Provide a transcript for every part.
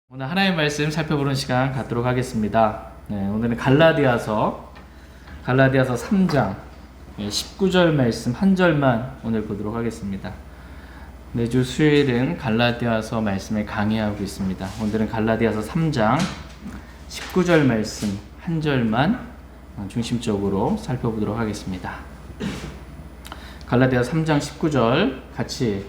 오늘 하나님의 말씀 살펴보는 시간 갖도록 하겠습니다. 오늘은 갈라디아서 3장 19절 말씀 한 절만 오늘 보도록 하겠습니다. 매주 수요일은 갈라디아서 말씀을 강의하고 있습니다. 오늘은 갈라디아서 3장 19절 말씀 한 절만 중심적으로 살펴보도록 하겠습니다. 갈라디아서 3장 19절 같이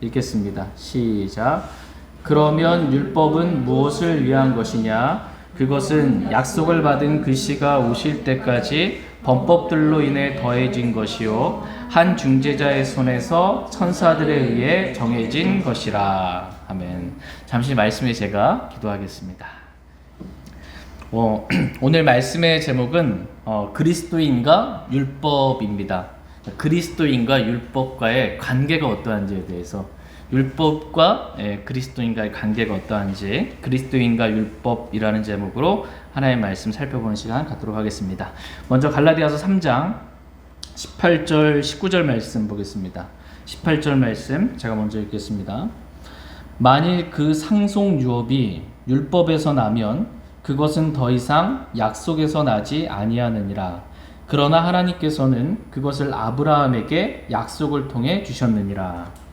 읽겠습니다. 시작. 그러면 율법은 무엇을 위한 것이냐? 그것은 약속을 받은 그 시가 오실 때까지 범법들로 인해 더해진 것이요 한 중재자의 손에서 천사들에 의해 정해진 것이라. 아멘. 잠시 말씀에 제가 기도하겠습니다. 오늘 말씀의 제목은 그리스도인과 율법입니다. 그리스도인과 율법과의 관계가 어떠한지에 대해서, 율법과 그리스도인과의 관계가 어떠한지, 그리스도인과 율법이라는 제목으로 하나의 말씀 살펴보는 시간 갖도록 하겠습니다. 먼저 갈라디아서 3장 18절 19절 말씀 보겠습니다. 18절 말씀 제가 먼저 읽겠습니다. 만일 그 상속 유업이 율법에서 나면 그것은 더 이상 약속에서 나지 아니하느니라. 그러나 하나님께서는 그것을 아브라함에게 약속을 통해 주셨느니라.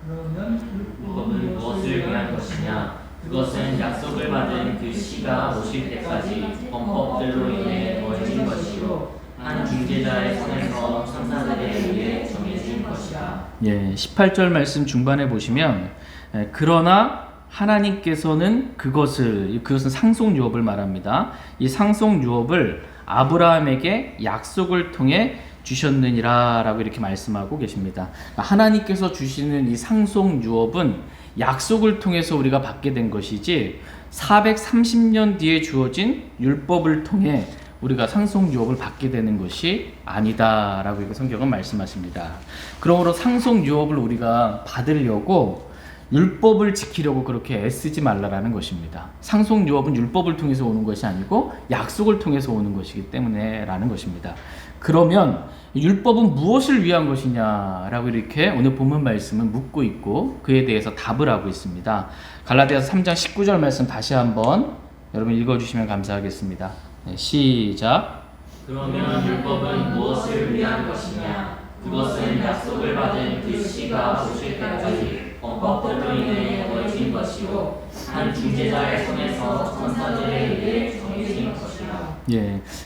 그러면 율법은 무엇을 위한 것이냐? 그것은 약속을 받은 그 시가 오실 때까지 범법들로 인해 더해진 것이요 한 중재자의 손에서 천사들에 의해 정해진 것이라. 18절 말씀 중반에 보시면 그러나 하나님께서는 그것은 상속 유업을 말합니다. 이 상속 유업을 아브라함에게 약속을 통해 주셨느니라 라고 이렇게 말씀하고 계십니다. 하나님께서 주시는 이 상속 유업은 약속을 통해서 우리가 받게 된 것이지 430년 뒤에 주어진 율법을 통해 우리가 상속 유업을 받게 되는 것이 아니다 라고 성경은 말씀하십니다. 그러므로 상속 유업을 우리가 받으려고 율법을 지키려고 그렇게 애쓰지 말라라는 것입니다. 상속 유업은 율법을 통해서 오는 것이 아니고 약속을 통해서 오는 것이기 때문에 라는 것입니다. 그러면 율법은 무엇을 위한 것이냐라고 이렇게 오늘 본문 말씀은 묻고 있고 그에 대해서 답을 하고 있습니다. 갈라디아서 3장 19절 말씀 다시 한번 여러분 읽어주시면 감사하겠습니다. 시작. 그러면 율법은 무엇을 위한 것이냐? 그것은 약속을 받은 그 시가 오실 때까지 범법들로 인해 더해진 것이요 한 중재자의 손에서 천사들에 의해 정해진 것이라.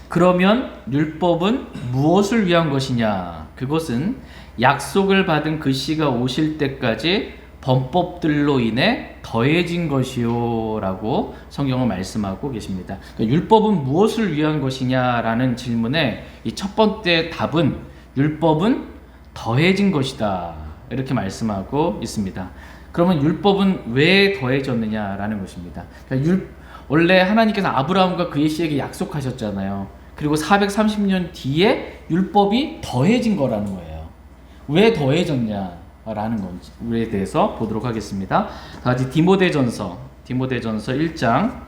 그러면 율법은 무엇을 위한 것이냐? 그것은 약속을 받은 그 시가 오실 때까지 범법들로 인해 더해진 것이요 라고 성경은 말씀하고 계십니다. 그러니까 율법은 무엇을 위한 것이냐라는 질문에 이 첫 번째 답은 율법은 더해진 것이다 이렇게 말씀하고 있습니다. 그러면 율법은 왜 더해졌느냐라는 것입니다. 그러니까 원래 하나님께서 아브라함과 그의 씨에게 약속하셨잖아요. 그리고 430년 뒤에 율법이 더해진 거라는 거예요. 왜 더해졌냐라는 것에 대해서 보도록 하겠습니다. 다시 디모데전서 1장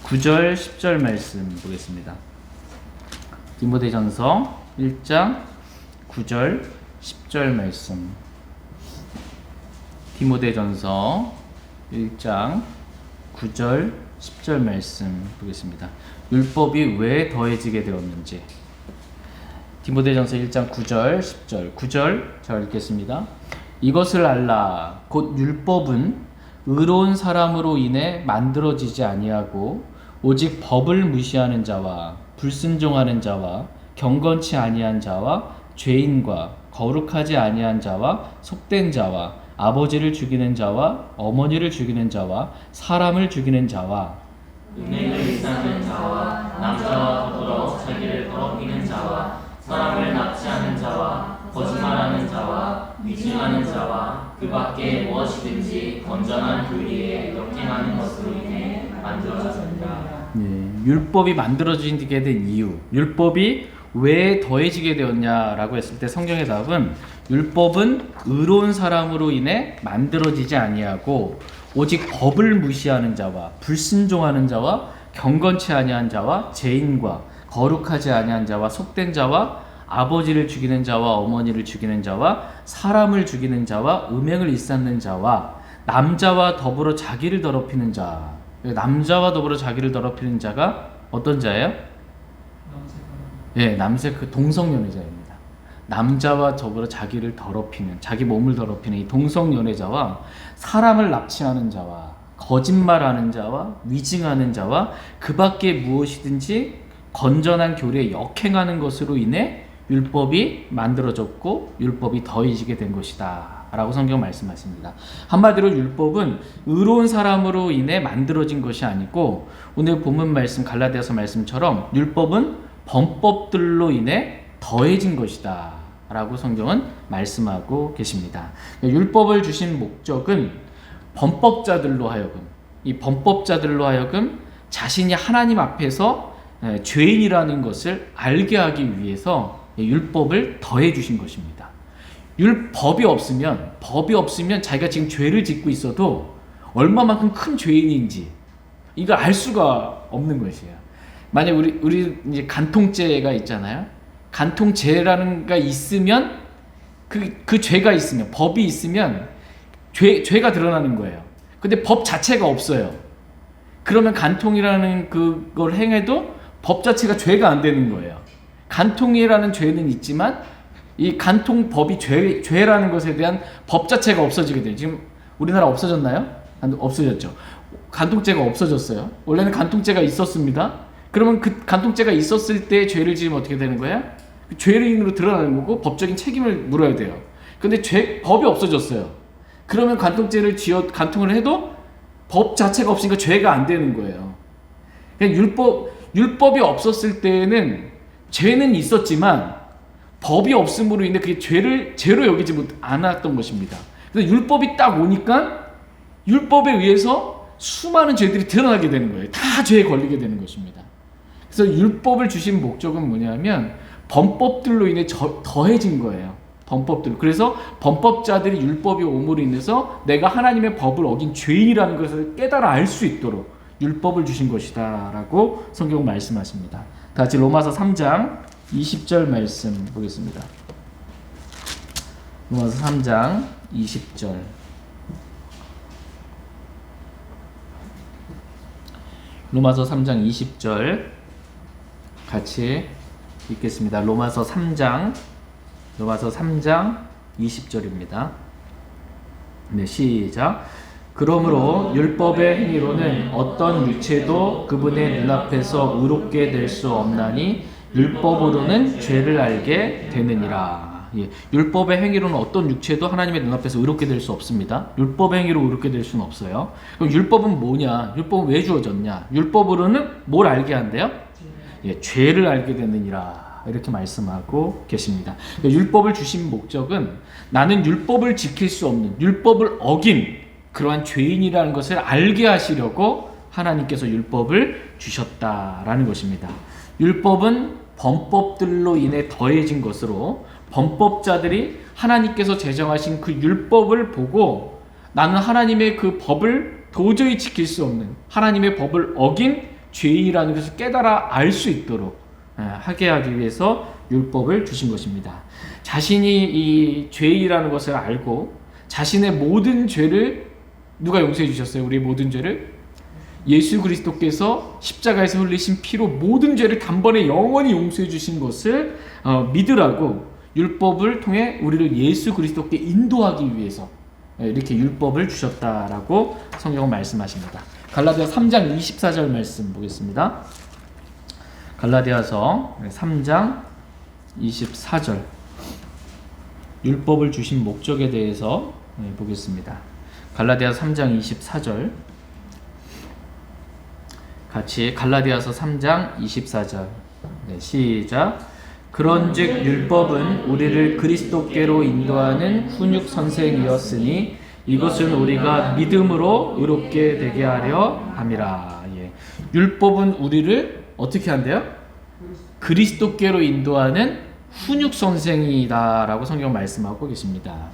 9절 10절 말씀 보겠습니다. 디모데전서 1장 9절 10절 말씀. 디모데전서 1장 9절 10절 말씀 보겠습니다. 율법이 왜 더해지게 되었는지. 디모데전서 1장 9절 10절 9절 제가 읽겠습니다. 이것을 알라. 곧 율법은 의로운 사람으로 인해 만들어지지 아니하고 오직 법을 무시하는 자와 불순종하는 자와 경건치 아니한 자와 죄인과 거룩하지 아니한 자와 속된 자와 아버지를 죽이는 자와 어머니를 죽이는 자와 사람을 죽이는 자와 은행을 일삼는 자와 남자와 더불어 자기를 더럽히는 자와 사람을 납치하는 자와 거짓말하는 자와 위증하는 자와 그 밖에 무엇이든지 건전한 교리에 역행하는 것으로 인해 만들어졌습니다. 율법이 만들어지게 된 이유, 율법이 왜 더해지게 되었냐라고 했을 때 성경의 답은 율법은 의로운 사람으로 인해 만들어지지 아니하고 오직 법을 무시하는 자와 불순종하는 자와 경건치 아니한 자와 죄인과 거룩하지 아니한 자와 속된 자와 아버지를 죽이는 자와 어머니를 죽이는 자와 사람을 죽이는 자와 음행을 일삼는 자와 남자와 더불어 자기를 더럽히는 자. 남자와 더불어 자기를 더럽히는 자가 어떤 자예요? 예, 남색 그 동성연애자입니다. 남자와 더불어 자기를 더럽히는, 자기 몸을 더럽히는 이 동성연애자와 사람을 납치하는 자와 거짓말하는 자와 위증하는 자와 그 밖에 무엇이든지 건전한 교리에 역행하는 것으로 인해 율법이 만들어졌고 율법이 더해지게 된 것이다 라고 성경 말씀하십니다. 한마디로 율법은 의로운 사람으로 인해 만들어진 것이 아니고 오늘 본문 말씀 갈라디아서 말씀처럼 율법은 범법들로 인해 더해진 것이다 라고 성경은 말씀하고 계십니다. 율법을 주신 목적은 범법자들로 하여금, 이 범법자들로 하여금 자신이 하나님 앞에서 죄인이라는 것을 알게 하기 위해서 율법을 더해 주신 것입니다. 법이 없으면 자기가 지금 죄를 짓고 있어도 얼마만큼 큰 죄인인지 이걸 알 수가 없는 것이에요. 만약 우리 이제 간통죄가 있잖아요. 간통죄라는 게 있으면 그 죄가 있으면, 법이 있으면 죄가 드러나는 거예요. 근데 법 자체가 없어요. 그러면 간통이라는 그걸 행해도 법 자체가 죄가 안 되는 거예요. 간통이라는 죄는 있지만 이 간통법이 죄라는 것에 대한 법 자체가 없어지게 돼요. 지금 우리나라 없어졌나요? 없어졌죠. 간통죄가 없어졌어요. 원래는 간통죄가 있었습니다. 그러면 그 간통죄가 있었을 때 죄를 지으면 어떻게 되는 거야? 죄인으로 드러나는 거고 법적인 책임을 물어야 돼요. 근데 법이 없어졌어요. 그러면 간통을 해도 법 자체가 없으니까 죄가 안 되는 거예요. 율법이 없었을 때는 죄는 있었지만 법이 없음으로 인해 그게 죄로 여기지 않았던 것입니다. 그래서 율법이 딱 오니까 율법에 의해서 수많은 죄들이 드러나게 되는 거예요. 다 죄에 걸리게 되는 것입니다. 그래서 율법을 주신 목적은 뭐냐면 범법들로 인해 더해진 거예요. 범법들. 그래서 범법자들이 율법이 옴으로 인해서 내가 하나님의 법을 어긴 죄인이라는 것을 깨달아 알 수 있도록 율법을 주신 것이다 라고 성경 말씀하십니다. 다 같이 로마서 3장 20절 말씀 보겠습니다. 로마서 3장 20절. 로마서 3장 20절 같이 읽겠습니다. 로마서 3장 20절입니다. 네, 시작. 그러므로 율법의 행위로는 어떤 육체도 그분의 눈앞에서 의롭게 될 수 없나니 율법으로는 죄를 알게 되느니라. 예, 율법의 행위로는 어떤 육체도 하나님의 눈앞에서 의롭게 될 수 없습니다. 율법의 행위로 의롭게 될 수는 없어요. 그럼 율법은 뭐냐? 율법은 왜 주어졌냐? 율법으로는 뭘 알게 한대요? 예, 죄를 알게 되느니라. 이렇게 말씀하고 계십니다. 율법을 주신 목적은 나는 율법을 지킬 수 없는, 율법을 어긴 그러한 죄인이라는 것을 알게 하시려고 하나님께서 율법을 주셨다라는 것입니다. 율법은 범법들로 인해 더해진 것으로 범법자들이 하나님께서 제정하신 그 율법을 보고 나는 하나님의 그 법을 도저히 지킬 수 없는, 하나님의 법을 어긴 죄인이라는 것을 깨달아 알 수 있도록 하게 하기 위해서 율법을 주신 것입니다. 자신이 이 죄인이라는 것을 알고 자신의 모든 죄를 누가 용서해 주셨어요? 우리 모든 죄를 예수 그리스도께서 십자가에서 흘리신 피로 모든 죄를 단번에 영원히 용서해 주신 것을 믿으라고 율법을 통해 우리를 예수 그리스도께 인도하기 위해서 이렇게 율법을 주셨다라고 성경은 말씀하십니다. 갈라디아 3장 24절 말씀 보겠습니다. 갈라디아서 3장 24절 율법을 주신 목적에 대해서 보겠습니다. 갈라디아서 3장 24절 같이 갈라디아서 3장 24절 네, 시작. 그런즉 율법은 우리를 그리스도께로 인도하는 훈육 선생이었으니 이것은 우리가 믿음으로 의롭게 되게 하려 함이라. 예. 율법은 우리를 어떻게 한대요? 그리스도께로 인도하는 훈육 선생이다라고 성경 말씀하고 계십니다.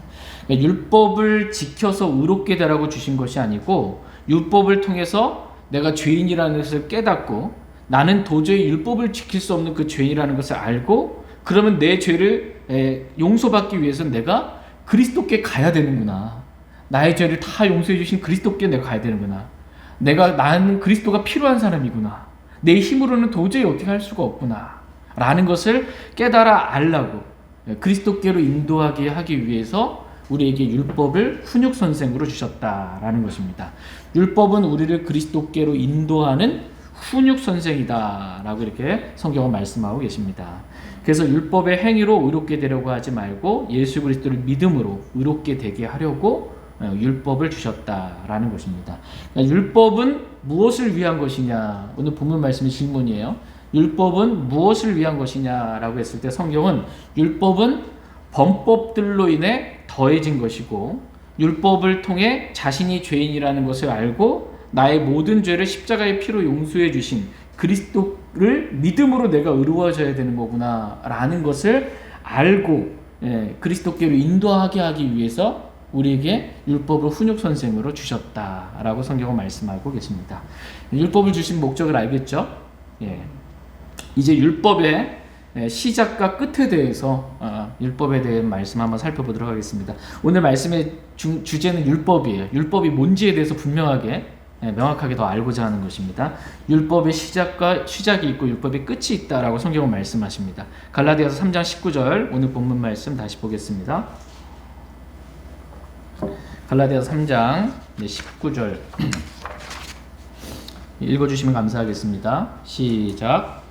그러니까 율법을 지켜서 의롭게 되라고 주신 것이 아니고 율법을 통해서 내가 죄인이라는 것을 깨닫고 나는 도저히 율법을 지킬 수 없는 그 죄인이라는 것을 알고 그러면 내 죄를 용서받기 위해서는 내가 그리스도께 가야 되는구나. 나의 죄를 다 용서해 주신 그리스도께 내가 가야 되는구나. 나는 그리스도가 필요한 사람이구나. 내 힘으로는 도저히 어떻게 할 수가 없구나 라는 것을 깨달아 알라고, 그리스도께로 인도하게 하기 위해서 우리에게 율법을 훈육선생으로 주셨다라는 것입니다. 율법은 우리를 그리스도께로 인도하는 훈육선생이다 라고 이렇게 성경은 말씀하고 계십니다. 그래서 율법의 행위로 의롭게 되려고 하지 말고 예수 그리스도를 믿음으로 의롭게 되게 하려고 율법을 주셨다라는 것입니다. 그러니까 율법은 무엇을 위한 것이냐? 오늘 본문 말씀의 질문이에요. 율법은 무엇을 위한 것이냐라고 했을 때 성경은 율법은 범법들로 인해 더해진 것이고, 율법을 통해 자신이 죄인이라는 것을 알고 나의 모든 죄를 십자가의 피로 용서해 주신 그리스도를 믿음으로 내가 의로워져야 되는 거구나 라는 것을 알고 그리스도께로 인도하게 하기 위해서 우리에게 율법을 훈육선생으로 주셨다라고 성경은 말씀하고 계십니다. 율법을 주신 목적을 알겠죠? 이제 율법의 시작과 끝에 대해서 율법에 대한 말씀 한번 살펴보도록 하겠습니다. 오늘 말씀의 주제는 율법이에요. 율법이 뭔지에 대해서 분명하게 명확하게 더 알고자 하는 것입니다. 율법의 시작이 있고 율법의 끝이 있다라고 성경은 말씀하십니다. 갈라디아서 3장 19절 오늘 본문 말씀 다시 보겠습니다. 갈라디아서 3장 19절 읽어주시면 감사하겠습니다. 시작.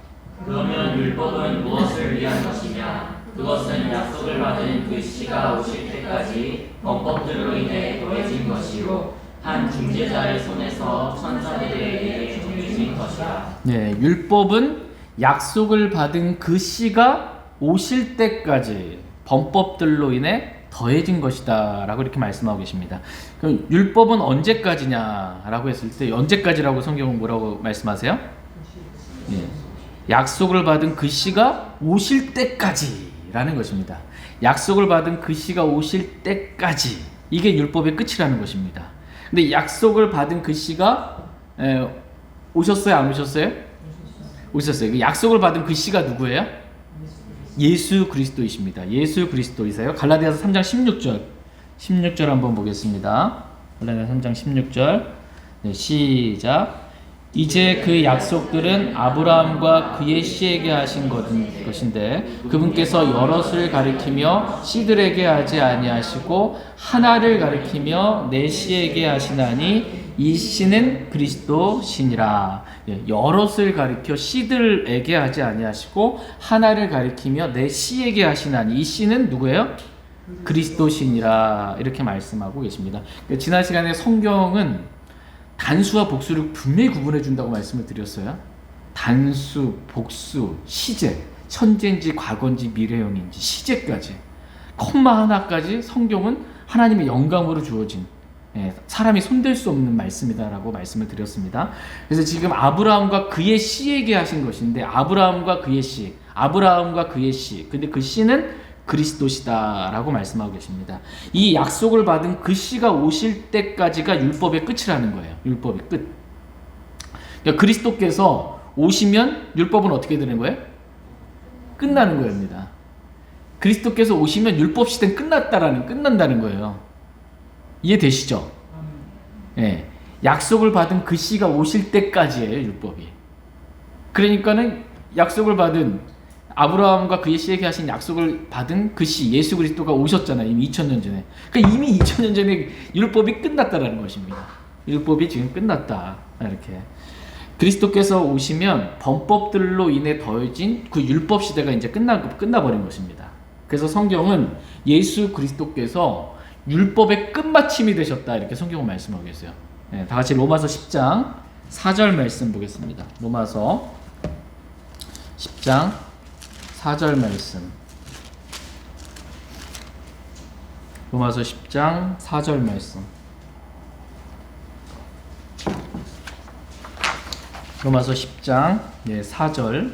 그러면 율법은 무엇을 위한 것이냐? 그것은 약속을 받은 그 시가 오실 때까지 범법들로 인해 더해진 것이요 한 중재자의 손에서 천사들에게 정해진 것이라. 율법은 약속을 받은 그 시가 오실 때까지 범법들로 인해 더해진 것이다 라고 이렇게 말씀하고 계십니다. 그럼 율법은 언제까지냐 라고 했을 때 언제까지라고 성경은 뭐라고 말씀하세요? 약속을 받은 그 시가 오실 때까지 라는 것입니다. 약속을 받은 그 시가 오실 때까지, 이게 율법의 끝이라는 것입니다. 근데 약속을 받은 그 시가 오셨어요? 안 오셨어요? 오셨어요. 약속을 받은 그 시가 누구예요? 예수 그리스도이십니다. 예수 그리스도이세요. 갈라디아서 3장 16절 한번 보겠습니다. 갈라디아서 3장 16절 시작. 이제 그 약속들은 아브라함과 그의 씨에게 하신 것인데 그분께서 여럿을 가리키며 씨들에게 하지 아니하시고 하나를 가리키며 내 씨에게 하시나니 이 씨는 그리스도시니라. 여럿을 가리켜 씨들에게 하지 아니하시고 하나를 가리키며 내 씨에게 하시나니 이 씨는 누구예요? 그리스도시니라 이렇게 말씀하고 계십니다. 지난 시간에 성경은 단수와 복수를 분명히 구분해 준다고 말씀을 드렸어요. 단수, 복수, 시제, 현재인지 과거인지 미래형인지 시제까지 콤마 하나까지 성경은 하나님의 영감으로 주어진 사람이 손댈 수 없는 말씀이다라고 말씀을 드렸습니다. 그래서 지금 아브라함과 그의 씨에게 하신 것인데 아브라함과 그의 씨, 근데 그 씨는 그리스도시다라고 말씀하고 계십니다. 이 약속을 받은 그 씨가 오실 때까지가 율법의 끝이라는 거예요. 율법의 끝. 그러니까 그리스도께서 오시면 율법은 어떻게 되는 거예요? 끝나는 겁니다. 그리스도께서 오시면 율법 시대는 끝난다는 거예요. 이해되시죠? 약속을 받은 그 씨가 오실 때까지예요, 율법이. 그러니까는 약속을 받은 아브라함과 그의 씨에게 하신 약속을 받은 그 씨 예수 그리스도가 오셨잖아요. 이미 2000년 전에. 그러니까 이미 2000년 전에 율법이 끝났다라는 것입니다. 율법이 지금 끝났다. 이렇게. 그리스도께서 오시면 범법들로 인해 더해진 그 율법 시대가 이제 끝나버린 것입니다. 그래서 성경은 예수 그리스도께서 율법의 끝마침이 되셨다. 이렇게 성경은 말씀하고 계세요. 다 같이 로마서 10장 4절 말씀 보겠습니다. 로마서 10장 4절 말씀. 로마서 10장 4절 말씀. 로마서 10장 4절.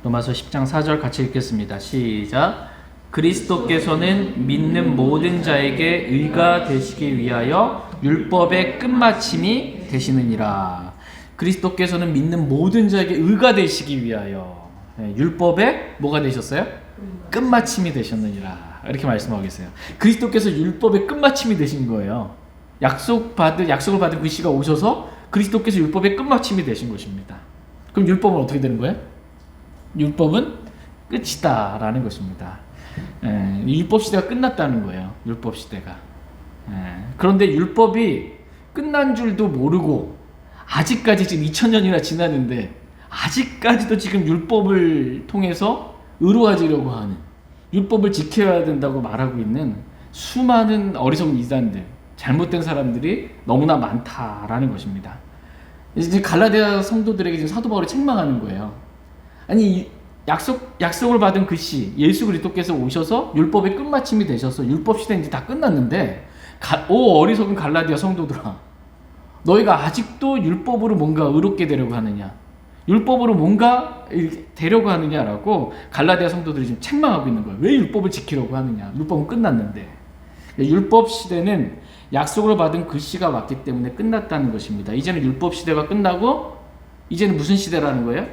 로마서 10장 4절 같이 읽겠습니다. 시작. 그리스도께서는 믿는 모든 자에게 의가 되시기 위하여 율법의 끝마침이 되시느니라. 그리스도께서는 믿는 모든 자에게 의가 되시기 위하여 율법의 뭐가 되셨어요? 끝마침이 되셨느니라 이렇게 말씀하고 계세요. 그리스도께서 율법의 끝마침이 되신 거예요. 약속을 받은 그 시가 오셔서 그리스도께서 율법의 끝마침이 되신 것입니다. 그럼 율법은 어떻게 되는 거예요? 율법은 끝이다라는 것입니다. 율법 시대가 끝났다는 거예요. 율법 시대가. 그런데 율법이 끝난 줄도 모르고 아직까지 지금 2000년이나 지났는데 아직까지도 지금 율법을 통해서 의로워지려고 하는, 율법을 지켜야 된다고 말하고 있는 수많은 어리석은 이단들, 잘못된 사람들이 너무나 많다라는 것입니다. 이제 갈라디아 성도들에게 지금 사도 바울이 책망하는 거예요. 아니, 약속을 받은 그 시, 예수 그리스도께서 오셔서 율법의 끝마침이 되셔서 율법 시대는 이제 다 끝났는데, 오 어리석은 갈라디아 성도들아, 너희가 아직도 율법으로 뭔가 의롭게 되려고 하느냐, 율법으로 뭔가 되려고 하느냐라고 갈라디아 성도들이 지금 책망하고 있는 거예요. 왜 율법을 지키려고 하느냐, 율법은 끝났는데. 율법 시대는 약속을 받은 그 시가 왔기 때문에 끝났다는 것입니다. 이제는 율법 시대가 끝나고 이제는 무슨 시대라는 거예요?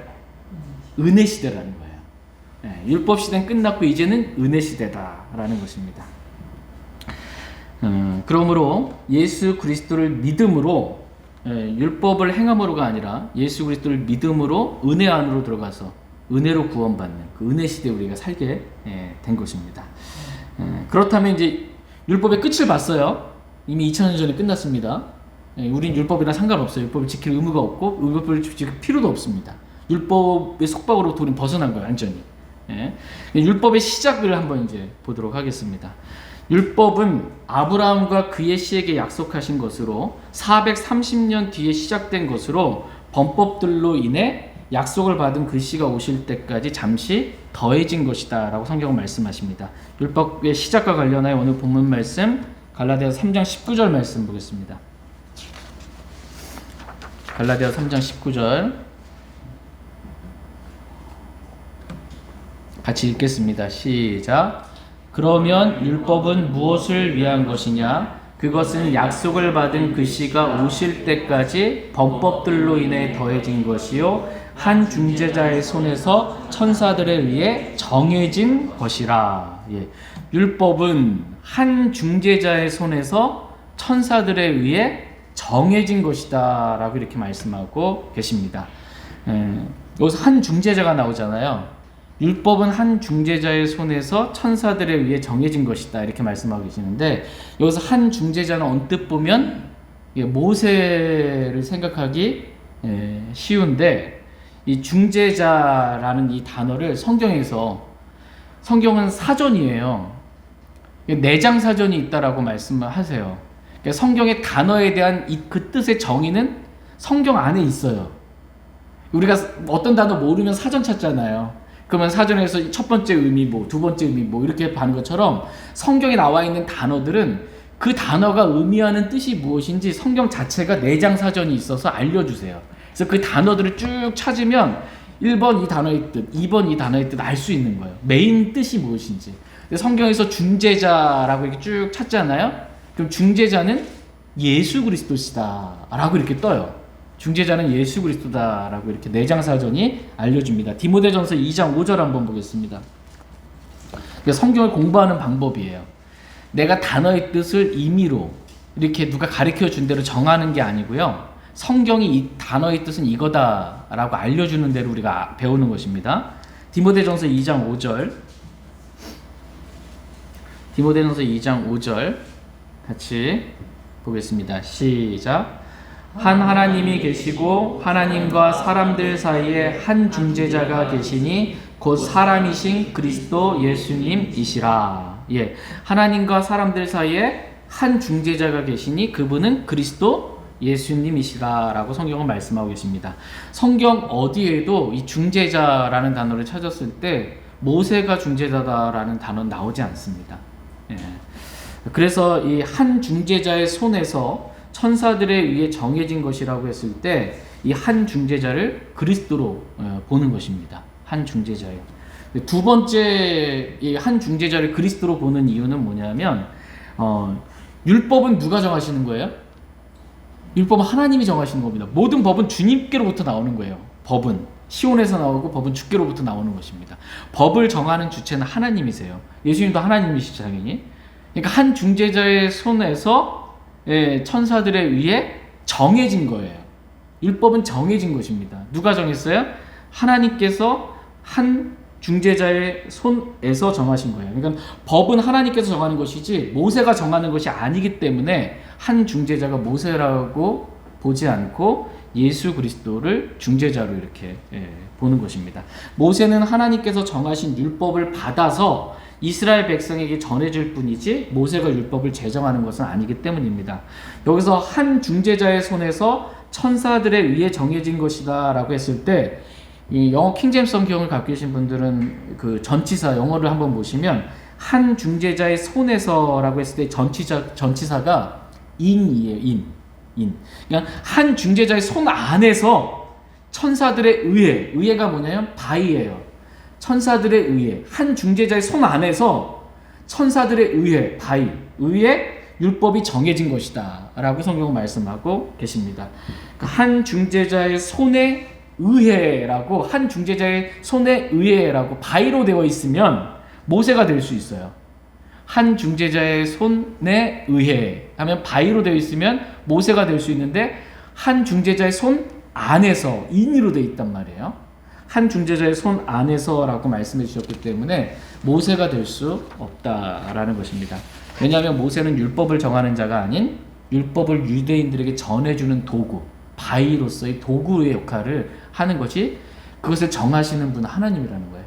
은혜 시대라는 거예요. 율법 시대는 끝났고 이제는 은혜 시대다라는 것입니다. 그러므로 예수 그리스도를 믿음으로, 율법을 행함으로가 아니라 예수 그리스도를 믿음으로 은혜 안으로 들어가서 은혜로 구원받는 그 은혜 시대에 우리가 살게 된 것입니다. 그렇다면 이제 율법의 끝을 봤어요. 이미 2000년 전에 끝났습니다. 우린 율법이랑 상관없어요. 율법을 지킬 의무가 없고 율법을 지킬 필요도 없습니다. 율법의 속박으로부터 우린 벗어난 거예요, 완전히. 율법의 시작을 한번 이제 보도록 하겠습니다. 율법은 아브라함과 그의 씨에게 약속하신 것으로 430년 뒤에 시작된 것으로 범법들로 인해 약속을 받은 그 씨가 오실 때까지 잠시 더해진 것이다 라고 성경은 말씀하십니다. 율법의 시작과 관련하여 오늘 본문 말씀 갈라디아서 3장 19절 말씀 보겠습니다. 갈라디아서 3장 19절 같이 읽겠습니다. 시작. 그러면 율법은 무엇을 위한 것이냐? 그것은 약속을 받은 그 시가 오실 때까지 범법들로 인해 더해진 것이요 한 중재자의 손에서 천사들에 의해 정해진 것이라. 율법은 한 중재자의 손에서 천사들에 의해 정해진 것이다 라고 이렇게 말씀하고 계십니다. 여기서 한 중재자가 나오잖아요. 율법은 한 중재자의 손에서 천사들에 의해 정해진 것이다 이렇게 말씀하고 계시는데, 여기서 한 중재자는 언뜻 보면 모세를 생각하기 쉬운데, 이 중재자라는 이 단어를 성경은 사전이에요. 내장 사전이 있다라고 말씀을 하세요. 성경의 단어에 대한 그 뜻의 정의는 성경 안에 있어요. 우리가 어떤 단어 모르면 사전 찾잖아요. 그러면 사전에서 첫 번째 의미 두 번째 의미 이렇게 하는 것처럼 성경에 나와 있는 단어들은 그 단어가 의미하는 뜻이 무엇인지 성경 자체가 내장 사전이 있어서 알려주세요. 그래서 그 단어들을 쭉 찾으면 1번 이 단어의 뜻, 2번 이 단어의 뜻 알 수 있는 거예요. 메인 뜻이 무엇인지. 성경에서 중재자라고 이렇게 쭉 찾잖아요. 그럼 중재자는 예수 그리스도시다 라고 이렇게 떠요. 중재자는 예수 그리스도다라고 이렇게 내장사전이 알려줍니다. 디모데전서 2장 5절 한번 보겠습니다. 성경을 공부하는 방법이에요. 내가 단어의 뜻을 임의로 이렇게 누가 가르쳐 준 대로 정하는 게 아니고요. 성경이 이 단어의 뜻은 이거다라고 알려주는 대로 우리가 배우는 것입니다. 디모데전서 2장 5절 디모데전서 2장 5절 같이 보겠습니다. 시작. 한 하나님이 계시고 하나님과 사람들 사이에 한 중재자가 계시니 곧 사람이신 그리스도 예수님이시라. 하나님과 사람들 사이에 한 중재자가 계시니 그분은 그리스도 예수님이시라라고 성경은 말씀하고 계십니다. 성경 어디에도 이 중재자라는 단어를 찾았을 때 모세가 중재자다라는 단어는 나오지 않습니다. 그래서 이 한 중재자의 손에서 천사들에 의해 정해진 것이라고 했을 때 이 한 중재자를 그리스도로 보는 것입니다. 한 중재자예요. 두 번째 이 한 중재자를 그리스도로 보는 이유는 뭐냐면 율법은 누가 정하시는 거예요? 율법은 하나님이 정하시는 겁니다. 모든 법은 주님께로부터 나오는 거예요. 법은 시온에서 나오고 법은 주께로부터 나오는 것입니다. 법을 정하는 주체는 하나님이세요. 예수님도 하나님이시죠, 당연히. 그러니까 한 중재자의 손에서 천사들에 의해 정해진 거예요. 율법은 정해진 것입니다. 누가 정했어요? 하나님께서 한 중재자의 손에서 정하신 거예요. 그러니까 법은 하나님께서 정하는 것이지 모세가 정하는 것이 아니기 때문에 한 중재자가 모세라고 보지 않고 예수 그리스도를 중재자로 이렇게 보는 것입니다. 모세는 하나님께서 정하신 율법을 받아서 이스라엘 백성에게 전해질 뿐이지 모세가 율법을 제정하는 것은 아니기 때문입니다. 여기서 한 중재자의 손에서 천사들에 의해 정해진 것이다 라고 했을 때 이 영어 킹제임스 성경을 갖고 계신 분들은 그 전치사 영어를 한번 보시면 한 중재자의 손에서라고 했을 때 전치사가 in이에요. in. 그러니까 한 중재자의 손 안에서 천사들에 의해가 뭐냐면 by예요. 천사들에 의해 한 중재자의 손 안에서 천사들에 의해 율법이 정해진 것이다 라고 성경은 말씀하고 계십니다. 한 중재자의 손에 의해라고 한 중재자의 손에 의해라고 by로 되어 있으면 모세가 될 수 있어요. 한 중재자의 손에 의해 하면 by로 되어 있으면 모세가 될 수 있는데 한 중재자의 손 안에서 in으로 되어 있단 말이에요. 한 중재자의 손 안에서라고 말씀해 주셨기 때문에 모세가 될 수 없다라는 것입니다. 왜냐하면 모세는 율법을 정하는 자가 아닌 율법을 유대인들에게 전해주는 도구, 바위로서의 도구의 역할을 하는 것이 그것을 정하시는 분은 하나님이라는 거예요.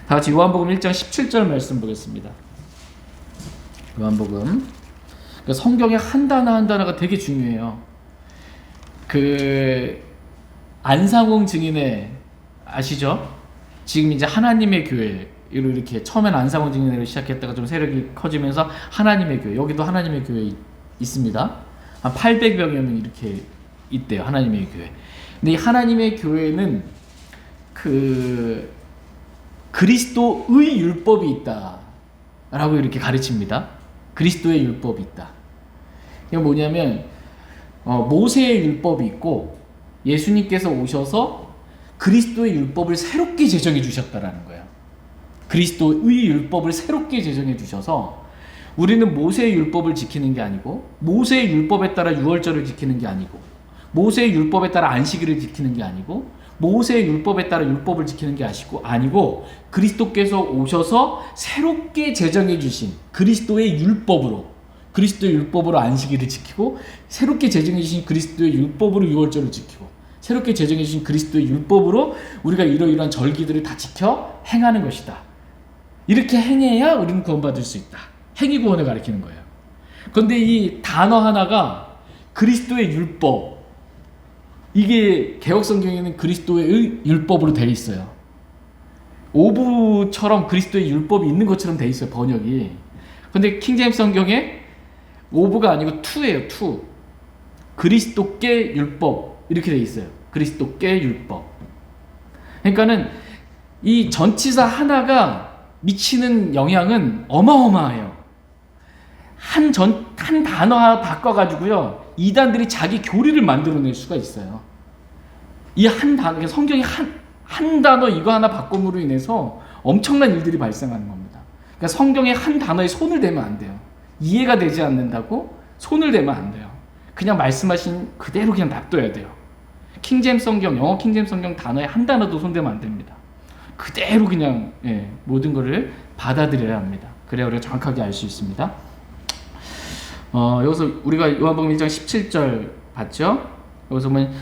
다 같이 요한복음 1장 17절 말씀 보겠습니다. 요한복음. 성경의 한 단어 한 단어가 되게 중요해요. 안상홍 증인회 아시죠? 지금 이제 하나님의 교회로 이렇게 처음엔 안상홍 증인회를 시작했다가 좀 세력이 커지면서 하나님의 교회, 여기도 하나님의 교회 있습니다. 한 800여 명이 이렇게 있대요. 하나님의 교회. 근데 이 하나님의 교회는 그리스도의 율법이 있다라고 이렇게 가르칩니다. 그리스도의 율법이 있다. 이게 뭐냐면 모세의 율법이 있고 예수님께서 오셔서 그리스도의 율법을 새롭게 제정해 주셨다라는 거예요. 그리스도의 율법을 새롭게 제정해 주셔서 우리는 모세의 율법을 지키는 게 아니고 모세의 율법에 따라 유월절을 지키는 게 아니고 모세의 율법에 따라 안식일을 지키는 게 아니고 모세의 율법에 따라 율법을 지키는 게 아니고 그리스도께서 오셔서 새롭게 제정해 주신 그리스도의 율법으로 안식일을 지키고 새롭게 제정해 주신 그리스도의 율법으로 유월절을 지키고 새롭게 제정해 주신 그리스도의 율법으로 우리가 이러이러한 절기들을 다 지켜 행하는 것이다. 이렇게 행해야 우리는 구원받을 수 있다. 행위 구원을 가리키는 거예요. 그런데 이 단어 하나가 그리스도의 율법, 이게 개역성경에는 그리스도의 율법으로 되어 있어요. 오브처럼 그리스도의 율법이 있는 것처럼 되어 있어요, 번역이. 근데 킹제임스 성경에 오브가 아니고 투예요, 투. 그리스도께 율법 이렇게 되어 있어요. 그리스도께 율법. 그러니까는 이 전치사 하나가 미치는 영향은 어마어마해요. 한 단어 바꿔가지고요, 이단들이 자기 교리를 만들어낼 수가 있어요. 이 한 단어, 성경이 한 단어 이거 하나 바꿈으로 인해서 엄청난 일들이 발생하는 겁니다. 그러니까 성경에 한 단어에 손을 대면 안 돼요. 이해가 되지 않는다고 손을 대면 안 돼요. 그냥 말씀하신 그대로 그냥 놔둬야 돼요. 킹제임스 성경, 영어 킹제임스 성경 단어에 한 단어도 손대면 안 됩니다. 그대로 그냥 모든 것을 받아들여야 합니다. 그래야 우리가 정확하게 알 수 있습니다. 여기서 우리가 요한복음 1장 17절 봤죠? 여기서 보면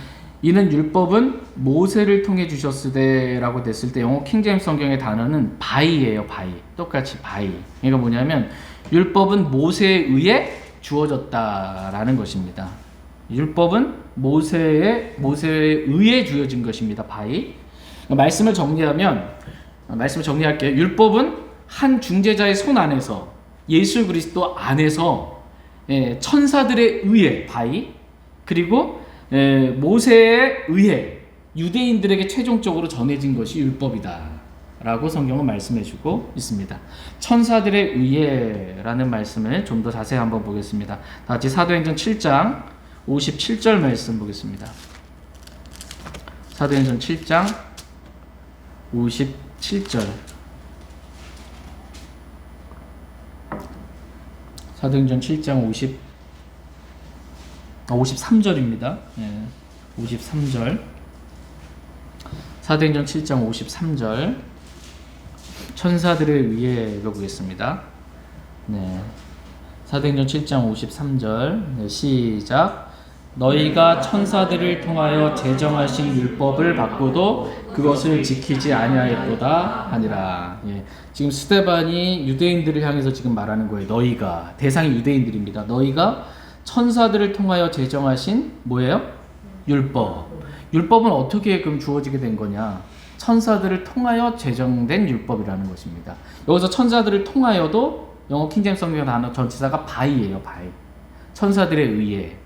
이는 율법은 모세를 통해 주셨으되 라고 됐을 때 영어 킹제임스 성경의 단어는 by예요. by. 똑같이 by. 그러니까 뭐냐면 율법은 모세에 의해 주어졌다라는 것입니다. 율법은 모세에 의해 주어진 것입니다. by. 말씀을 정리할게요. 율법은 한 중재자의 손 안에서 예수 그리스도 안에서 천사들에 의해 by, 그리고 모세에 의해 유대인들에게 최종적으로 전해진 것이 율법이다 라고 성경은 말씀해 주고 있습니다. 천사들에 의해 라는 말씀을 좀 더 자세히 한번 보겠습니다. 다 같이 사도행전 7장 57절 말씀 보겠습니다. 사도행전 7장 57절. 사도행전 7장 53절입니다. 예, 53절. 사도행전 7장 53절. 천사들을 위해 읽어보겠습니다. 네. 사도행전 7장 53절. 네, 시작. 너희가 천사들을 통하여 제정하신 율법을 받고도 그것을 지키지 아니하였도다 하니라. 예. 지금 스데반이 유대인들을 향해서 지금 말하는 거예요. 너희가, 대상이 유대인들입니다. 너희가 천사들을 통하여 제정하신 뭐예요? 율법. 율법은 어떻게 그럼 주어지게 된 거냐? 천사들을 통하여 제정된 율법이라는 것입니다. 여기서 천사들을 통하여도 영어 킹제임스 성경 단어 전치사가 by예요. by. 천사들에 의해,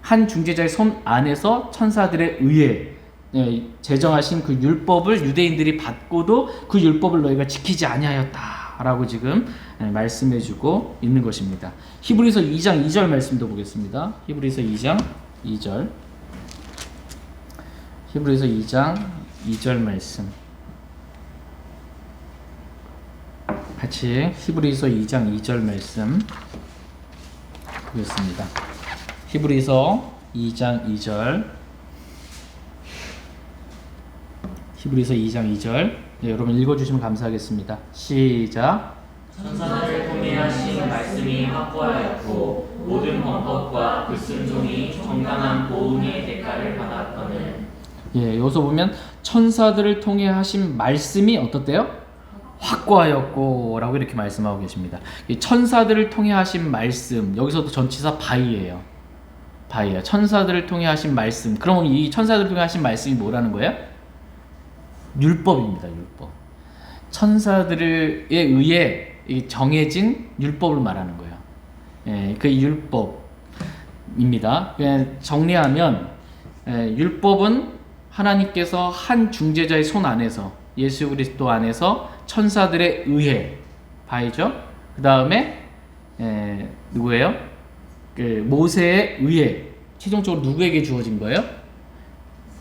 한 중재자의 손 안에서 천사들에 의해 제정하신 그 율법을 유대인들이 받고도 그 율법을 너희가 지키지 아니하였다라고 지금 말씀해주고 있는 것입니다. 히브리서 2장 2절 말씀도 보겠습니다. 히브리서 2장 2절. 히브리서 2장 2절 말씀. 같이 히브리서 2장 2절 말씀 보겠습니다. 히브리서 2장 2절. 히브리서 2장 2절. 네, 여러분 읽어주시면 감사하겠습니다. 시작. 천사들을 통해 하신 말씀이 확고하였고 모든 범법과 불순종이 정당한 보응의 대가를 받았거늘. 예, 여기서 보면 천사들을 통해 하신 말씀이 어떻대요? 확고하였고 라고 이렇게 말씀하고 계십니다. 이 천사들을 통해 하신 말씀, 여기서도 전치사 바이예요. 바이야. 천사들을 통해 하신 말씀. 그럼 이 천사들을 통해 하신 말씀이 뭐라는 거예요? 율법입니다. 율법. 천사들에 의해 정해진 율법을 말하는 거예요. 예, 그 율법입니다. 그냥 정리하면 율법은 하나님께서 한 중재자의 손 안에서, 예수 그리스도 안에서 천사들에 의해 바이죠. 그 다음에 누구예요? 모세에 의해 최종적으로 누구에게 주어진 거예요?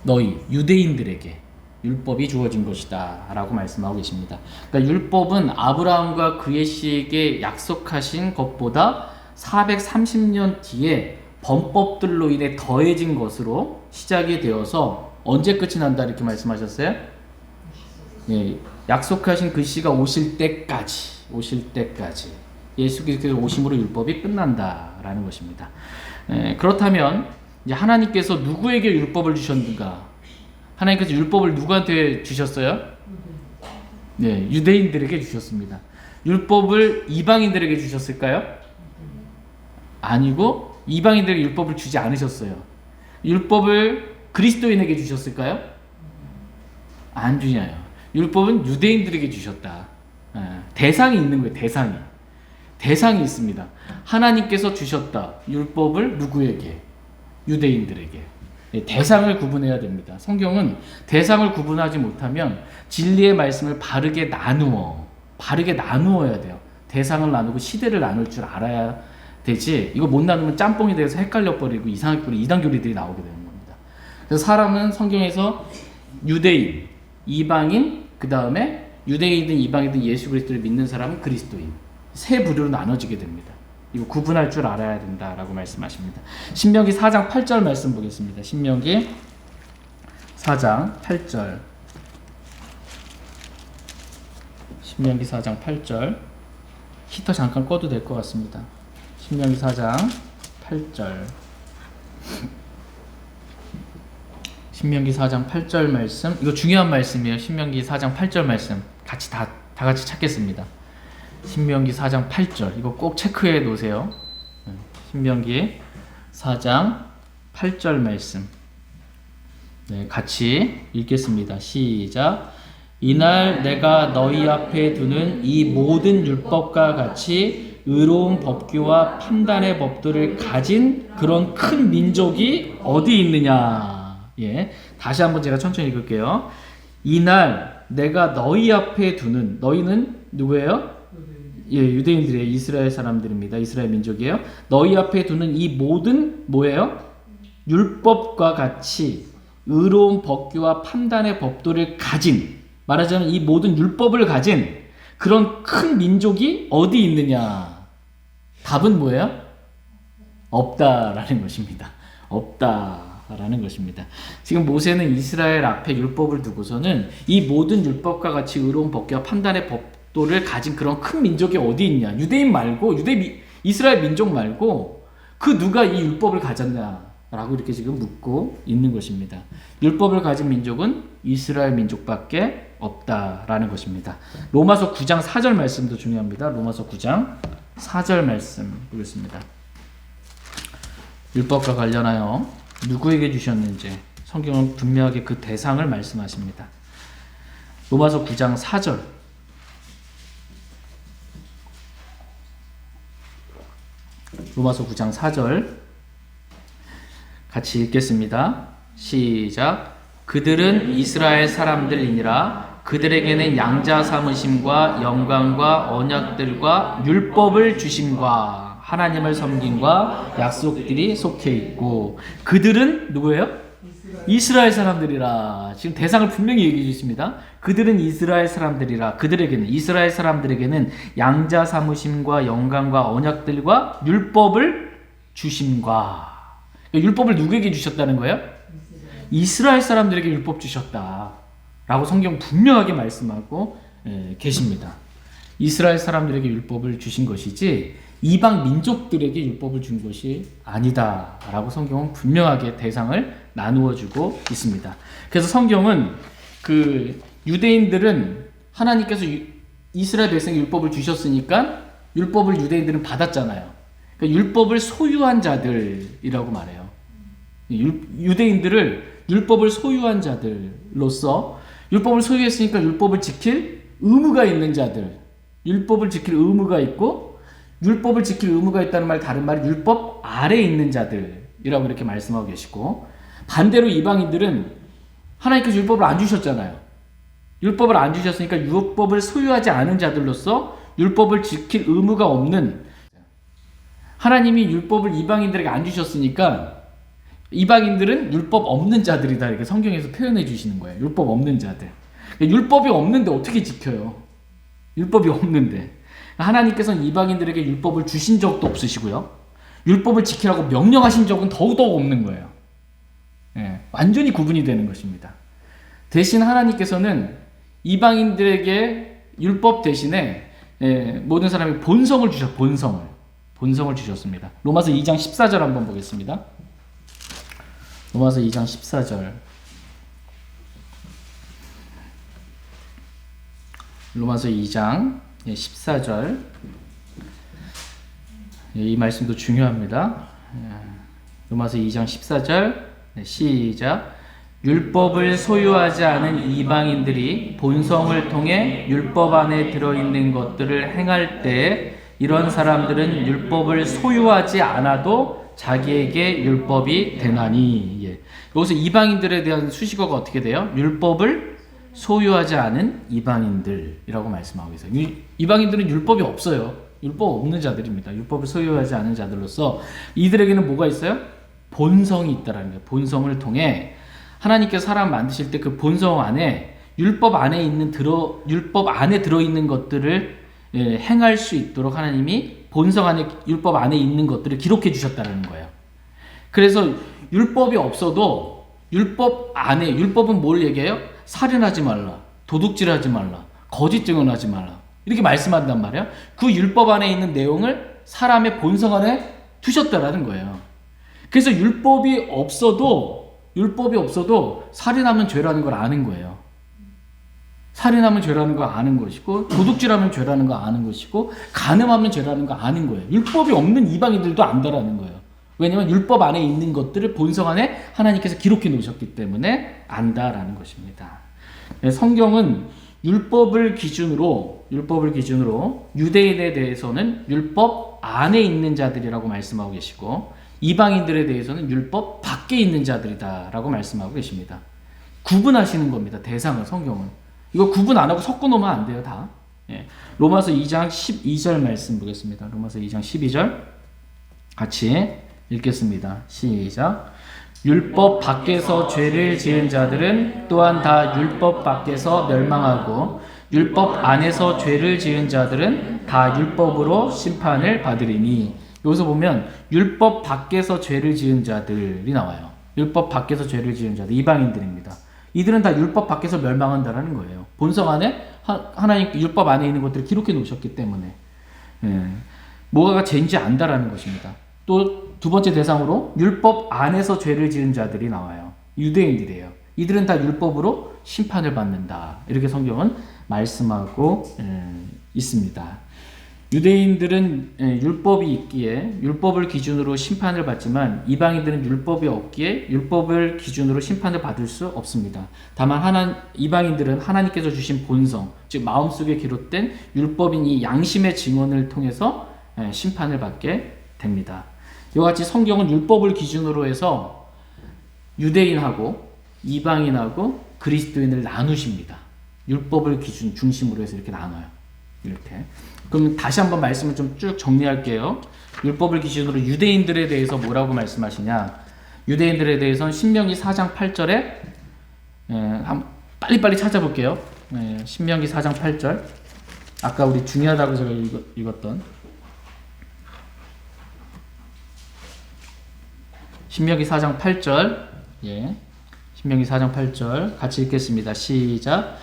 너희 유대인들에게 율법이 주어진 것이다 라고 말씀하고 계십니다. 그러니까 율법은 아브라함과 그의 씨에게 약속하신 것보다 430년 뒤에 범법들로 인해 더해진 것으로 시작이 되어서 언제 끝이 난다 이렇게 말씀하셨어요? 예, 약속하신 그 시가 오실 때까지 예수 그리스도의 오심으로 율법이 끝난다라는 것입니다. 그렇다면 이제 하나님께서 누구에게 율법을 주셨는가? 하나님께서 율법을 누구한테 주셨어요? 네, 유대인들에게 주셨습니다. 율법을 이방인들에게 주셨을까요? 아니고 이방인들에게 율법을 주지 않으셨어요. 율법을 그리스도인에게 주셨을까요? 안 주냐요. 율법은 유대인들에게 주셨다. 대상이 있는 거예요. 대상이 있습니다. 하나님께서 주셨다. 율법을 누구에게? 유대인들에게. 대상을 구분해야 됩니다. 성경은 대상을 구분하지 못하면 진리의 말씀을 바르게 나누어야 돼요. 대상을 나누고 시대를 나눌 줄 알아야 되지. 이거 못 나누면 짬뽕이 돼서 헷갈려 버리고 이상하게 이단교리들이 나오게 되는 겁니다. 그래서 사람은 성경에서 유대인, 이방인, 그 다음에 유대인이든 이방이든 예수 그리스도를 믿는 사람은 그리스도인, 세 부류로 나눠지게 됩니다. 이거 구분할 줄 알아야 된다라고 말씀하십니다. 신명기 4장 8절 말씀 보겠습니다. 신명기 4장 8절. 신명기 4장 8절. 히터 잠깐 꺼도 될 것 같습니다. 신명기 4장 8절. 신명기 4장 8절 말씀. 이거 중요한 말씀이에요. 신명기 4장 8절 말씀. 같이 다 같이 찾겠습니다. 신명기 4장 8절. 이거 꼭 체크해 놓으세요. 신명기 4장 8절 말씀. 네, 같이 읽겠습니다. 시작. 이날 내가 너희 앞에 두는 이 모든 율법과 같이 의로운 법규와 판단의 법들을 가진 그런 큰 민족이 어디 있느냐. 예, 다시 한번 제가 천천히 읽을게요. 이날 내가 너희 앞에 두는, 너희는 누구예요? 예, 유대인들의 이스라엘 사람들입니다. 이스라엘 민족이에요. 너희 앞에 두는 이 모든 뭐예요? 율법과 같이 의로운 법규와 판단의 법도를 가진, 말하자면 이 모든 율법을 가진 그런 큰 민족이 어디 있느냐? 답은 뭐예요? 없다라는 것입니다. 없다라는 것입니다. 지금 모세는 이스라엘 앞에 율법을 두고서는 이 모든 율법과 같이 의로운 법규와 판단의 법도를 가진 그런 큰 민족이 어디 있냐? 유대인 말고, 이스라엘 민족 말고 그 누가 이 율법을 가졌냐라고 이렇게 지금 묻고 있는 것입니다. 율법을 가진 민족은 이스라엘 민족밖에 없다라는 것입니다. 로마서 9장 4절 말씀도 중요합니다. 로마서 9장 4절 말씀 보겠습니다. 율법과 관련하여 누구에게 주셨는지 성경은 분명하게 그 대상을 말씀하십니다. 로마서 9장 4절. 로마서 9장 4절 같이 읽겠습니다. 시작. 그들은 이스라엘 사람들이니라. 그들에게는 양자 삼으심과 영광과 언약들과 율법을 주심과 하나님을 섬김과 약속들이 속해 있고, 그들은 누구예요? 이스라엘 사람들이라. 지금 대상을 분명히 얘기해 주십니다. 그들은 이스라엘 사람들이라. 그들에게는, 이스라엘 사람들에게는 양자 삼으심과 영광과 언약들과 율법을 주심과. 율법을 누구에게 주셨다는 거예요? 이스라엘 사람들에게 율법 주셨다 라고 성경 분명하게 말씀하고 계십니다. 이스라엘 사람들에게 율법을 주신 것이지 이방 민족들에게 율법을 준 것이 아니다 라고 성경은 분명하게 대상을 나누어 주고 있습니다. 그래서 성경은 그 유대인들은 하나님께서 이스라엘 백성에 율법을 주셨으니까 율법을 유대인들은 받았잖아요. 그러니까 율법을 소유한 자들이라고 말해요. 유대인들을 율법을 소유한 자들로서, 율법을 소유했으니까 율법을 지킬 의무가 있는 자들, 율법을 지킬 의무가 있고, 율법을 지킬 의무가 있다는 말, 다른 말은 율법 아래에 있는 자들이라고 이렇게 말씀하고 계시고, 반대로 이방인들은 하나님께서 율법을 안 주셨잖아요. 율법을 안 주셨으니까 율법을 소유하지 않은 자들로서 율법을 지킬 의무가 없는, 하나님이 율법을 이방인들에게 안 주셨으니까 이방인들은 율법 없는 자들이다, 이렇게 성경에서 표현해 주시는 거예요. 율법 없는 자들. 율법이 없는데 어떻게 지켜요? 율법이 없는데. 하나님께서는 이방인들에게 율법을 주신 적도 없으시고요, 율법을 지키라고 명령하신 적은 더더욱 없는 거예요. 완전히 구분이 되는 것입니다. 대신 하나님께서는 이방인들에게 율법 대신에 모든 사람이 본성을 주셨습니다. 로마서 2장 14절 한번 보겠습니다. 로마서 2장 14절. 로마서 2장 14절. 이 말씀도 중요합니다. 로마서 2장 14절. 시작. 율법을 소유하지 않은 이방인들이 본성을 통해 율법 안에 들어있는 것들을 행할 때 이런 사람들은 율법을 소유하지 않아도 자기에게 율법이 되나니. 여기서 이방인들에 대한 수식어가 어떻게 돼요? 율법을 소유하지 않은 이방인들이라고 말씀하고 계세요. 이방인들은 율법이 없어요. 율법 없는 자들입니다. 율법을 소유하지 않은 자들로서 이들에게는 뭐가 있어요? 본성이 있다라는 거예요. 본성을 통해 하나님께서 사람 만드실 때 그 본성 안에 율법 안에 들어있는 것들을 행할 수 있도록 하나님이 본성 안에, 율법 안에 있는 것들을 기록해 주셨다는 거예요. 그래서 율법이 없어도 율법은 뭘 얘기해요? 살인하지 말라, 도둑질하지 말라, 거짓 증언하지 말라, 이렇게 말씀한단 말이에요. 그 율법 안에 있는 내용을 사람의 본성 안에 두셨다라는 거예요. 그래서 율법이 없어도 살인하면 죄라는 걸 아는 거예요. 살인하면 죄라는 거 아는 것이고, 도둑질하면 죄라는 거 아는 것이고, 간음하면 죄라는 거 아는 거예요. 율법이 없는 이방인들도 안다라는 거예요. 왜냐하면 율법 안에 있는 것들을 본성 안에 하나님께서 기록해 놓으셨기 때문에 안다라는 것입니다. 성경은 율법을 기준으로 유대인에 대해서는 율법 안에 있는 자들이라고 말씀하고 계시고, 이방인들에 대해서는 율법 밖에 있는 자들이다라고 말씀하고 계십니다. 구분하시는 겁니다. 대상을, 성경은. 이거 구분 안 하고 섞어 놓으면 안 돼요, 다. 로마서 2장 12절 말씀 보겠습니다. 로마서 2장 12절 같이 읽겠습니다. 시작. 율법 밖에서 죄를 지은 자들은 또한 다 율법 밖에서 멸망하고 율법 안에서 죄를 지은 자들은 다 율법으로 심판을 받으리니. 여기서 보면 율법 밖에서 죄를 지은 자들이 나와요. 율법 밖에서 죄를 지은 자들, 이방인들입니다. 이들은 다 율법 밖에서 멸망한다라는 거예요. 본성 안에 하나님 율법 안에 있는 것들을 기록해 놓으셨기 때문에 뭐가 죄인지 안다라는 것입니다. 또 두 번째 대상으로 율법 안에서 죄를 지은 자들이 나와요. 유대인들이에요. 이들은 다 율법으로 심판을 받는다. 이렇게 성경은 말씀하고 있습니다. 유대인들은 율법이 있기에 율법을 기준으로 심판을 받지만 이방인들은 율법이 없기에 율법을 기준으로 심판을 받을 수 없습니다. 다만 이방인들은 하나님께서 주신 본성, 즉 마음속에 기록된 율법인 이 양심의 증언을 통해서 심판을 받게 됩니다. 이와 같이 성경은 율법을 기준으로 해서 유대인하고 이방인하고 그리스도인을 나누십니다. 율법을 기준 중심으로 해서 이렇게 나눠요. 이렇게. 그럼 다시 한번 말씀을 좀 쭉 정리할게요. 율법을 기준으로 유대인들에 대해서 뭐라고 말씀하시냐? 유대인들에 대해서는 신명기 4장 8절에 빨리빨리 찾아볼게요. 신명기 4장 8절. 아까 우리 중요하다고 제가 읽었던 신명기 4장 8절. 신명기 4장 8절 같이 읽겠습니다. 시작.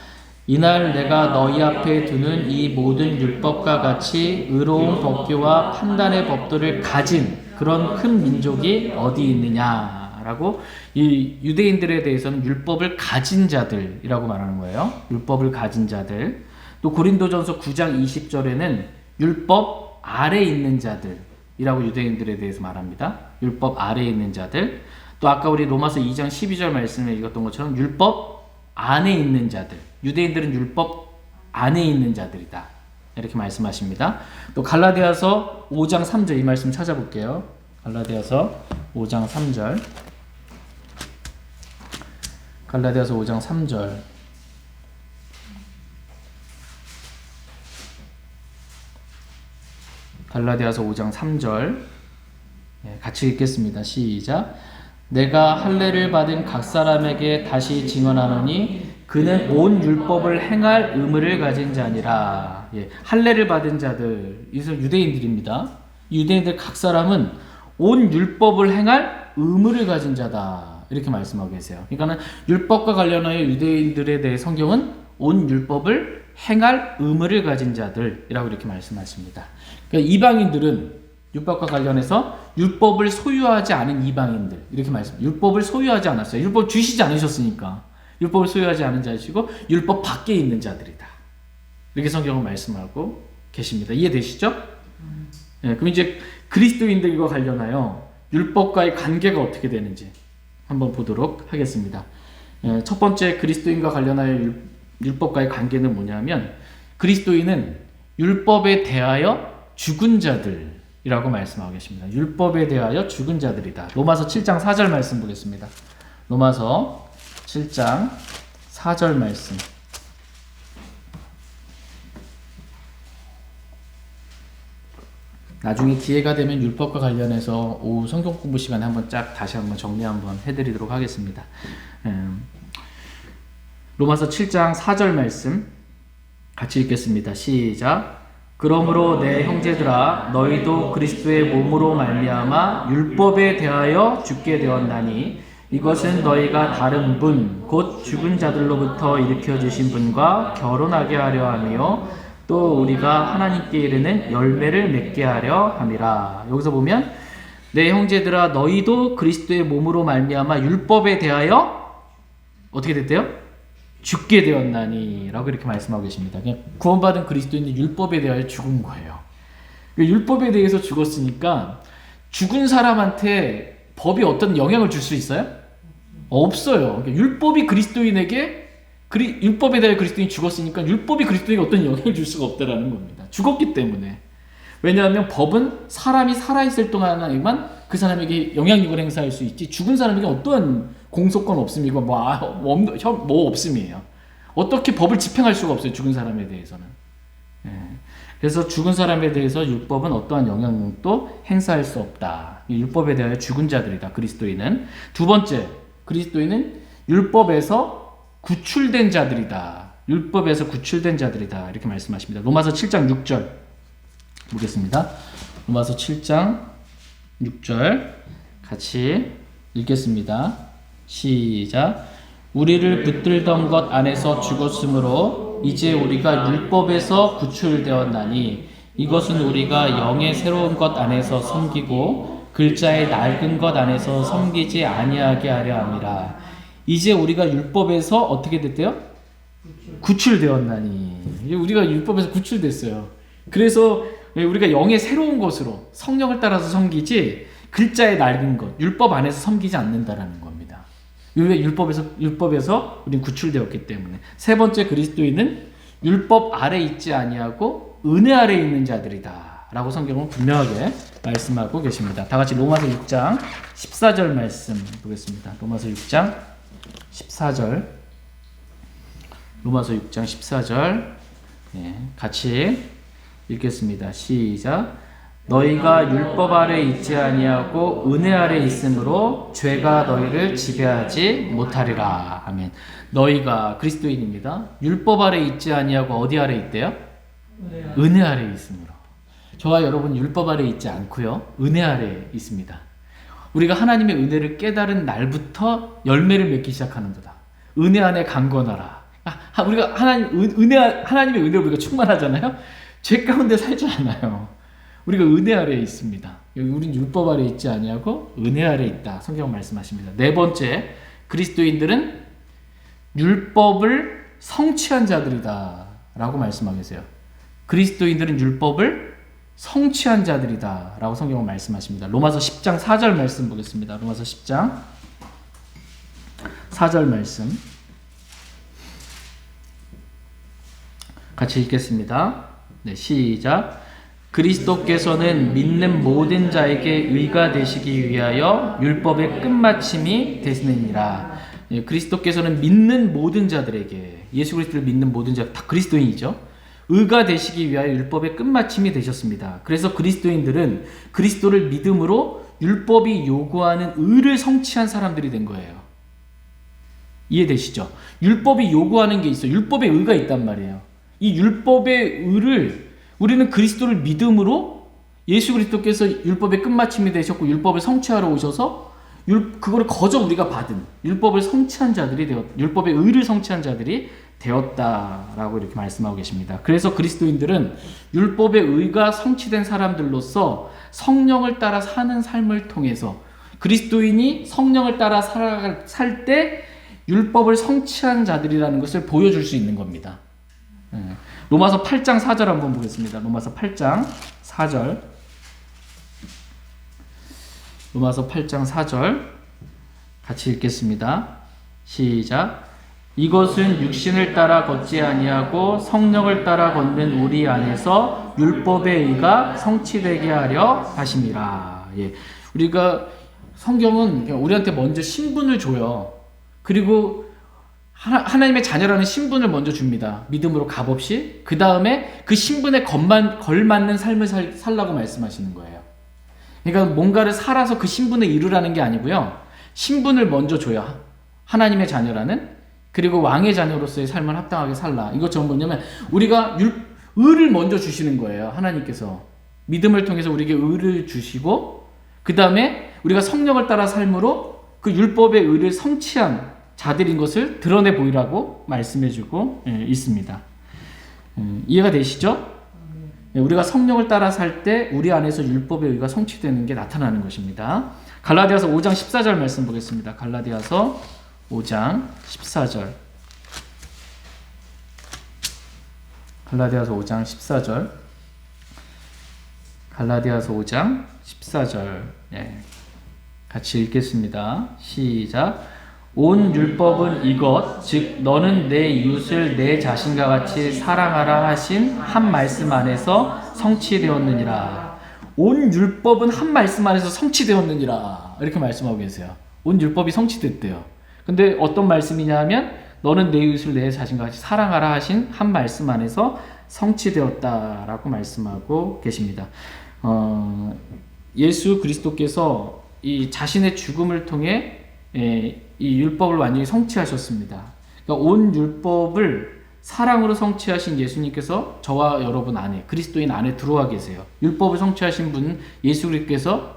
이날 내가 너희 앞에 두는 이 모든 율법과 같이 의로운 법규와 판단의 법도를 가진 그런 큰 민족이 어디 있느냐라고 이 유대인들에 대해서는 율법을 가진 자들이라고 말하는 거예요. 율법을 가진 자들. 또 고린도전서 9장 20절에는 율법 아래 있는 자들이라고 유대인들에 대해서 말합니다. 율법 아래 있는 자들. 또 아까 우리 로마서 2장 12절 말씀에 읽었던 것처럼 율법 안에 있는 자들. 유대인들은 율법 안에 있는 자들이다. 이렇게 말씀하십니다. 또 갈라디아서 5장 3절 이 말씀 찾아볼게요. 갈라디아서 5장 3절. 갈라디아서 5장 3절. 갈라디아서 5장 3절. 같이 읽겠습니다. 시작. 내가 할례를 받은 각 사람에게 다시 증언하노니 그는 온 율법을 행할 의무를 가진 자니라. 할례를 받은 자들, 이들 유대인들입니다. 유대인들 각 사람은 온 율법을 행할 의무를 가진 자다. 이렇게 말씀하고 계세요. 그러니까는 율법과 관련하여 유대인들에 대해 성경은 온 율법을 행할 의무를 가진 자들이라고 이렇게 말씀하십니다. 그러니까 이방인들은 율법과 관련해서 율법을 소유하지 않은 이방인들 이렇게 말씀합니다. 율법을 소유하지 않았어요. 율법 주시지 않으셨으니까 율법을 소유하지 않은 자이시고 율법 밖에 있는 자들이다. 이렇게 성경은 말씀하고 계십니다. 이해되시죠? 그럼 이제 그리스도인들과 관련하여 율법과의 관계가 어떻게 되는지 한번 보도록 하겠습니다. 첫 번째 그리스도인과 관련하여 율법과의 관계는 뭐냐면 그리스도인은 율법에 대하여 죽은 자들이라고 말씀하고 계십니다. 율법에 대하여 죽은 자들이다. 로마서 7장 4절 말씀 보겠습니다. 로마서 7장 4절 말씀. 나중에 기회가 되면 율법과 관련해서 오후 성경 공부 시간에 한번 다시 한번 정리 한번 해드리도록 하겠습니다. 로마서 7장 4절 말씀 같이 읽겠습니다. 시작. 그러므로 내 형제들아 너희도 그리스도의 몸으로 말미암아 율법에 대하여 죽게 되었나니 이것은 너희가 다른 분 곧 죽은 자들로부터 일으켜 주신 분과 결혼하게 하려 하며 또 우리가 하나님께 이르는 열매를 맺게 하려 함이라. 여기서 보면 내 형제들아 너희도 그리스도의 몸으로 말미암아 율법에 대하여 어떻게 됐대요? 죽게 되었나니 라고 이렇게 말씀하고 계십니다. 그냥 구원받은 그리스도인은 율법에 대하여 죽은 거예요. 율법에 대해서 죽었으니까 죽은 사람한테 법이 어떤 영향을 줄 수 있어요? 없어요. 그러니까 율법이 그리스도인에게 율법에 대하여 그리스도인이 죽었으니까 율법이 그리스도인에게 어떤 영향을 줄 수가 없다라는 겁니다. 죽었기 때문에. 왜냐하면 법은 사람이 살아있을 동안에만 그 사람에게 영향력을 행사할 수 있지 죽은 사람에게 어떠한 공소권 없음이고 뭐 없음이에요. 어떻게 법을 집행할 수가 없어요. 죽은 사람에 대해서는. 그래서 죽은 사람에 대해서 율법은 어떠한 영향력도 행사할 수 없다. 율법에 대하여 죽은 자들이다. 그리스도인은. 두 번째, 그리스도인은 율법에서 구출된 자들이다. 율법에서 구출된 자들이다. 이렇게 말씀하십니다. 로마서 7장 6절 보겠습니다. 로마서 7장 6절 같이 읽겠습니다. 시작. 우리를 붙들던 것 안에서 죽었으므로 이제 우리가 율법에서 구출되었나니 이것은 우리가 영의 새로운 것 안에서 섬기고 글자의 낡은 것 안에서 섬기지 아니하게 하려 함이라. 이제 우리가 율법에서 어떻게 됐대요? 구출되었나니. 우리가 율법에서 구출됐어요. 그래서 우리가 영의 새로운 것으로 성령을 따라서 섬기지 글자의 낡은 것, 율법 안에서 섬기지 않는다라는 겁니다. 율법에서 우리는 구출되었기 때문에. 세 번째, 그리스도인은 율법 아래 있지 아니하고 은혜 아래 있는 자들이다 라고 성경은 분명하게 말씀하고 계십니다. 다 같이 로마서 6장 14절 말씀 보겠습니다. 로마서 6장 14절. 로마서 6장 14절. 같이 읽겠습니다. 시작. 너희가 율법 아래 있지 아니하고 은혜 아래 있으므로 죄가 너희를 지배하지 못하리라. 아멘. 너희가 그리스도인입니다. 율법 아래 있지 아니하고 어디 아래 있대요? 은혜 아래 있으므로. 저와 여러분 율법 아래 있지 않고요. 은혜 아래 있습니다. 우리가 하나님의 은혜를 깨달은 날부터 열매를 맺기 시작하는 거다. 은혜 안에 강건하라. 우리가 하나님의 은혜로 우리가 충만하잖아요. 죄 가운데 살지 않아요. 우리가 은혜 아래에 있습니다. 우린 율법 아래에 있지 아니하고 은혜 아래에 있다. 성경 말씀하십니다. 네 번째, 그리스도인들은 율법을 성취한 자들이다 라고 말씀하고 계세요. 그리스도인들은 율법을 성취한 자들이다 라고 성경은 말씀하십니다. 로마서 10장 4절 말씀 보겠습니다. 로마서 10장 4절 말씀 같이 읽겠습니다. 네, 시작. 그리스도께서는 믿는 모든 자에게 의가 되시기 위하여 율법의 끝마침이 되시느니라. 그리스도께서는 믿는 모든 자들에게, 예수 그리스도를 믿는 모든 자, 다 그리스도인이죠. 의가 되시기 위하여 율법의 끝마침이 되셨습니다. 그래서 그리스도인들은 그리스도를 믿음으로 율법이 요구하는 의를 성취한 사람들이 된 거예요. 이해되시죠? 율법이 요구하는 게 있어요. 율법의 의가 있단 말이에요. 이 율법의 의를 우리는 그리스도를 믿음으로 예수 그리스도께서 율법의 끝마침이 되셨고 율법을 성취하러 오셔서 그거를 거저 우리가 받은 율법을 성취한 자들이 율법의 의를 성취한 자들이 되었다라고 이렇게 말씀하고 계십니다. 그래서 그리스도인들은 율법의 의가 성취된 사람들로서 성령을 따라 사는 삶을 통해서 그리스도인이 성령을 따라 살 때 율법을 성취한 자들이라는 것을 보여줄 수 있는 겁니다. 로마서 8장 4절 한번 보겠습니다. 로마서 8장 4절. 로마서 8장 4절 같이 읽겠습니다. 시작. 이것은 육신을 따라 걷지 아니하고 성령을 따라 걷는 우리 안에서 율법의 의가 성취되게 하려 하심이라. 우리가 성경은 우리한테 먼저 신분을 줘요. 그리고 하나님의 자녀라는 신분을 먼저 줍니다. 믿음으로 값없이. 그 다음에 그 신분에 걸맞는 삶을 살라고 말씀하시는 거예요. 그러니까 뭔가를 살아서 그 신분에 이르라는 게 아니고요. 신분을 먼저 줘야 하나님의 자녀라는, 그리고 왕의 자녀로서의 삶을 합당하게 살라. 이것처럼 뭐냐면 우리가 의를 먼저 주시는 거예요. 하나님께서 믿음을 통해서 우리에게 의를 주시고 그 다음에 우리가 성령을 따라 삶으로 그 율법의 의를 성취한 자들인 것을 드러내 보이라고 말씀해주고 있습니다. 이해가 되시죠? 우리가 성령을 따라 살 때 우리 안에서 율법의 의가 성취되는 게 나타나는 것입니다. 갈라디아서 5장 14절 말씀 보겠습니다. 갈라디아서 5장 14절. 갈라디아서 5장 14절. 갈라디아서 5장 14절. 같이 읽겠습니다. 시작. 온 율법은 이것, 즉 너는 내 이웃을 내 자신과 같이 사랑하라 하신 한 말씀 안에서 성취되었느니라. 온 율법은 한 말씀 안에서 성취되었느니라. 이렇게 말씀하고 계세요. 온 율법이 성취됐대요. 근데 어떤 말씀이냐 하면 너는 내 이웃을 내 자신과 같이 사랑하라 하신 한 말씀 안에서 성취되었다라고 말씀하고 계십니다. 예수 그리스도께서 이 자신의 죽음을 통해 이 율법을 완전히 성취하셨습니다. 그러니까 온 율법을 사랑으로 성취하신 예수님께서 저와 여러분 안에, 그리스도인 안에 들어와 계세요. 율법을 성취하신 분 예수 그리스도께서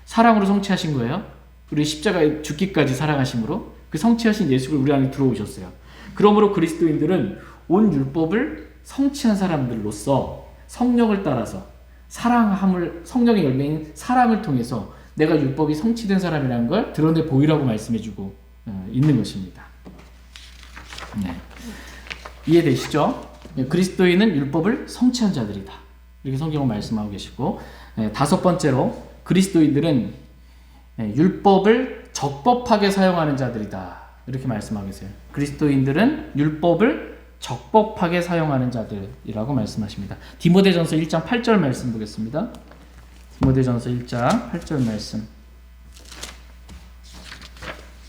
사랑으로 성취하신 거예요. 우리 십자가에 죽기까지 사랑하심으로 그 성취하신 예수를 우리 안에 들어오셨어요. 그러므로 그리스도인들은 온 율법을 성취한 사람들로서 성령을 따라서 성령의 열매인 사랑을 통해서 내가 율법이 성취된 사람이라는 걸 드러내 보이라고 말씀해주고 있는 것입니다. 네. 이해되시죠? 그리스도인은 율법을 성취한 자들이다. 이렇게 성경은 말씀하고 계시고, 다섯 번째로 그리스도인들은 율법을 적법하게 사용하는 자들이다. 이렇게 말씀하고 계세요. 그리스도인들은 율법을 적법하게 사용하는 자들이라고 말씀하십니다. 디모데전서 1장 8절 말씀 보겠습니다. 디모데전서 1장 8절 말씀.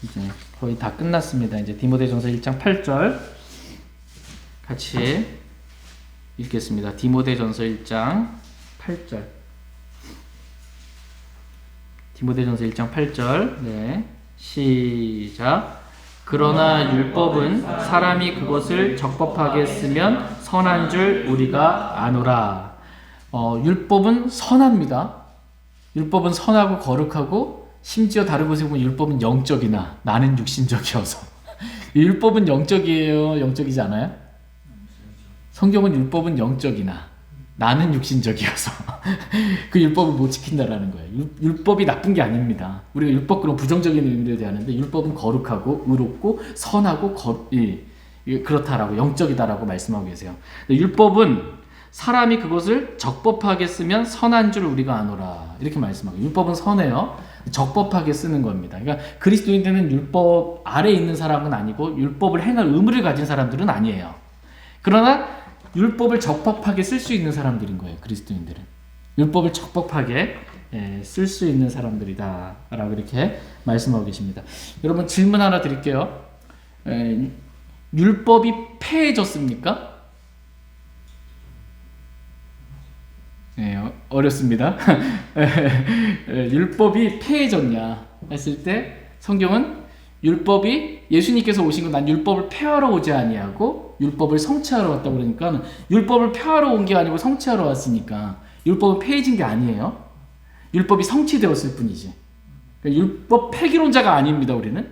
이제 거의 다 끝났습니다. 이제 디모데전서 1장 8절 같이 읽겠습니다. 디모데전서 1장 8절. 디모데전서 1장 8절. 네. 시작. 그러나 율법은 사람이 그것을 적법하게 쓰면 선한 줄 우리가 아노라. 율법은 선합니다. 율법은 선하고 거룩하고, 심지어 다른 곳에 보면 율법은 영적이나 나는 육신적이어서. 율법은 영적이에요? 영적이지 않아요? 성경은 율법은 영적이나 나는 육신적이어서 그 율법을 못 지킨다라는 거예요. 율법이 나쁜 게 아닙니다. 우리가 율법 그런 부정적인 의미로 대하는데, 율법은 거룩하고 의롭고 선하고 그렇다라고, 영적이다라고 말씀하고 계세요. 율법은 사람이 그것을 적법하게 쓰면 선한 줄 우리가 아노라. 이렇게 말씀하고, 율법은 선해요. 적법하게 쓰는 겁니다. 그러니까 그리스도인들은 율법 아래에 있는 사람은 아니고 율법을 행할 의무를 가진 사람들은 아니에요. 그러나 율법을 적법하게 쓸 수 있는 사람들인 거예요. 그리스도인들은 율법을 적법하게 쓸 수 있는 사람들이다 라고 이렇게 말씀하고 계십니다. 여러분, 질문 하나 드릴게요. 율법이 폐해졌습니까? 어렵습니다. 율법이 폐해졌냐 했을 때, 성경은 율법이, 예수님께서 오신 건 난 율법을 폐하러 오지 아니하고 율법을 성취하러 왔다 그러니까, 율법을 폐하러 온 게 아니고 성취하러 왔으니까 율법은 폐해진 게 아니에요. 율법이 성취되었을 뿐이지. 그러니까 율법 폐기론자가 아닙니다. 우리는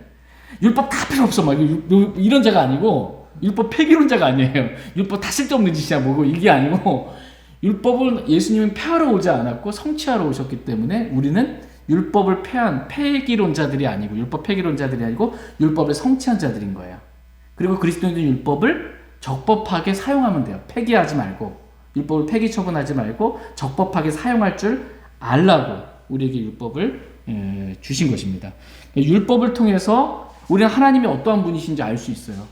율법 다 필요 없어 막 이런 자가 아니고, 율법 폐기론자가 아니에요. 율법 다 쓸데없는 짓이야 뭐고, 이게 아니고, 율법을 예수님은 폐하러 오지 않았고 성취하러 오셨기 때문에 우리는 율법을 폐한 폐기론자들이 아니고, 율법 폐기론자들이 아니고 율법을 성취한 자들인 거예요. 그리고 그리스도인들은 율법을 적법하게 사용하면 돼요. 폐기하지 말고, 율법을 폐기 처분하지 말고 적법하게 사용할 줄 알라고 우리에게 율법을 주신 것입니다. 율법을 통해서 우리는 하나님이 어떠한 분이신지 알 수 있어요.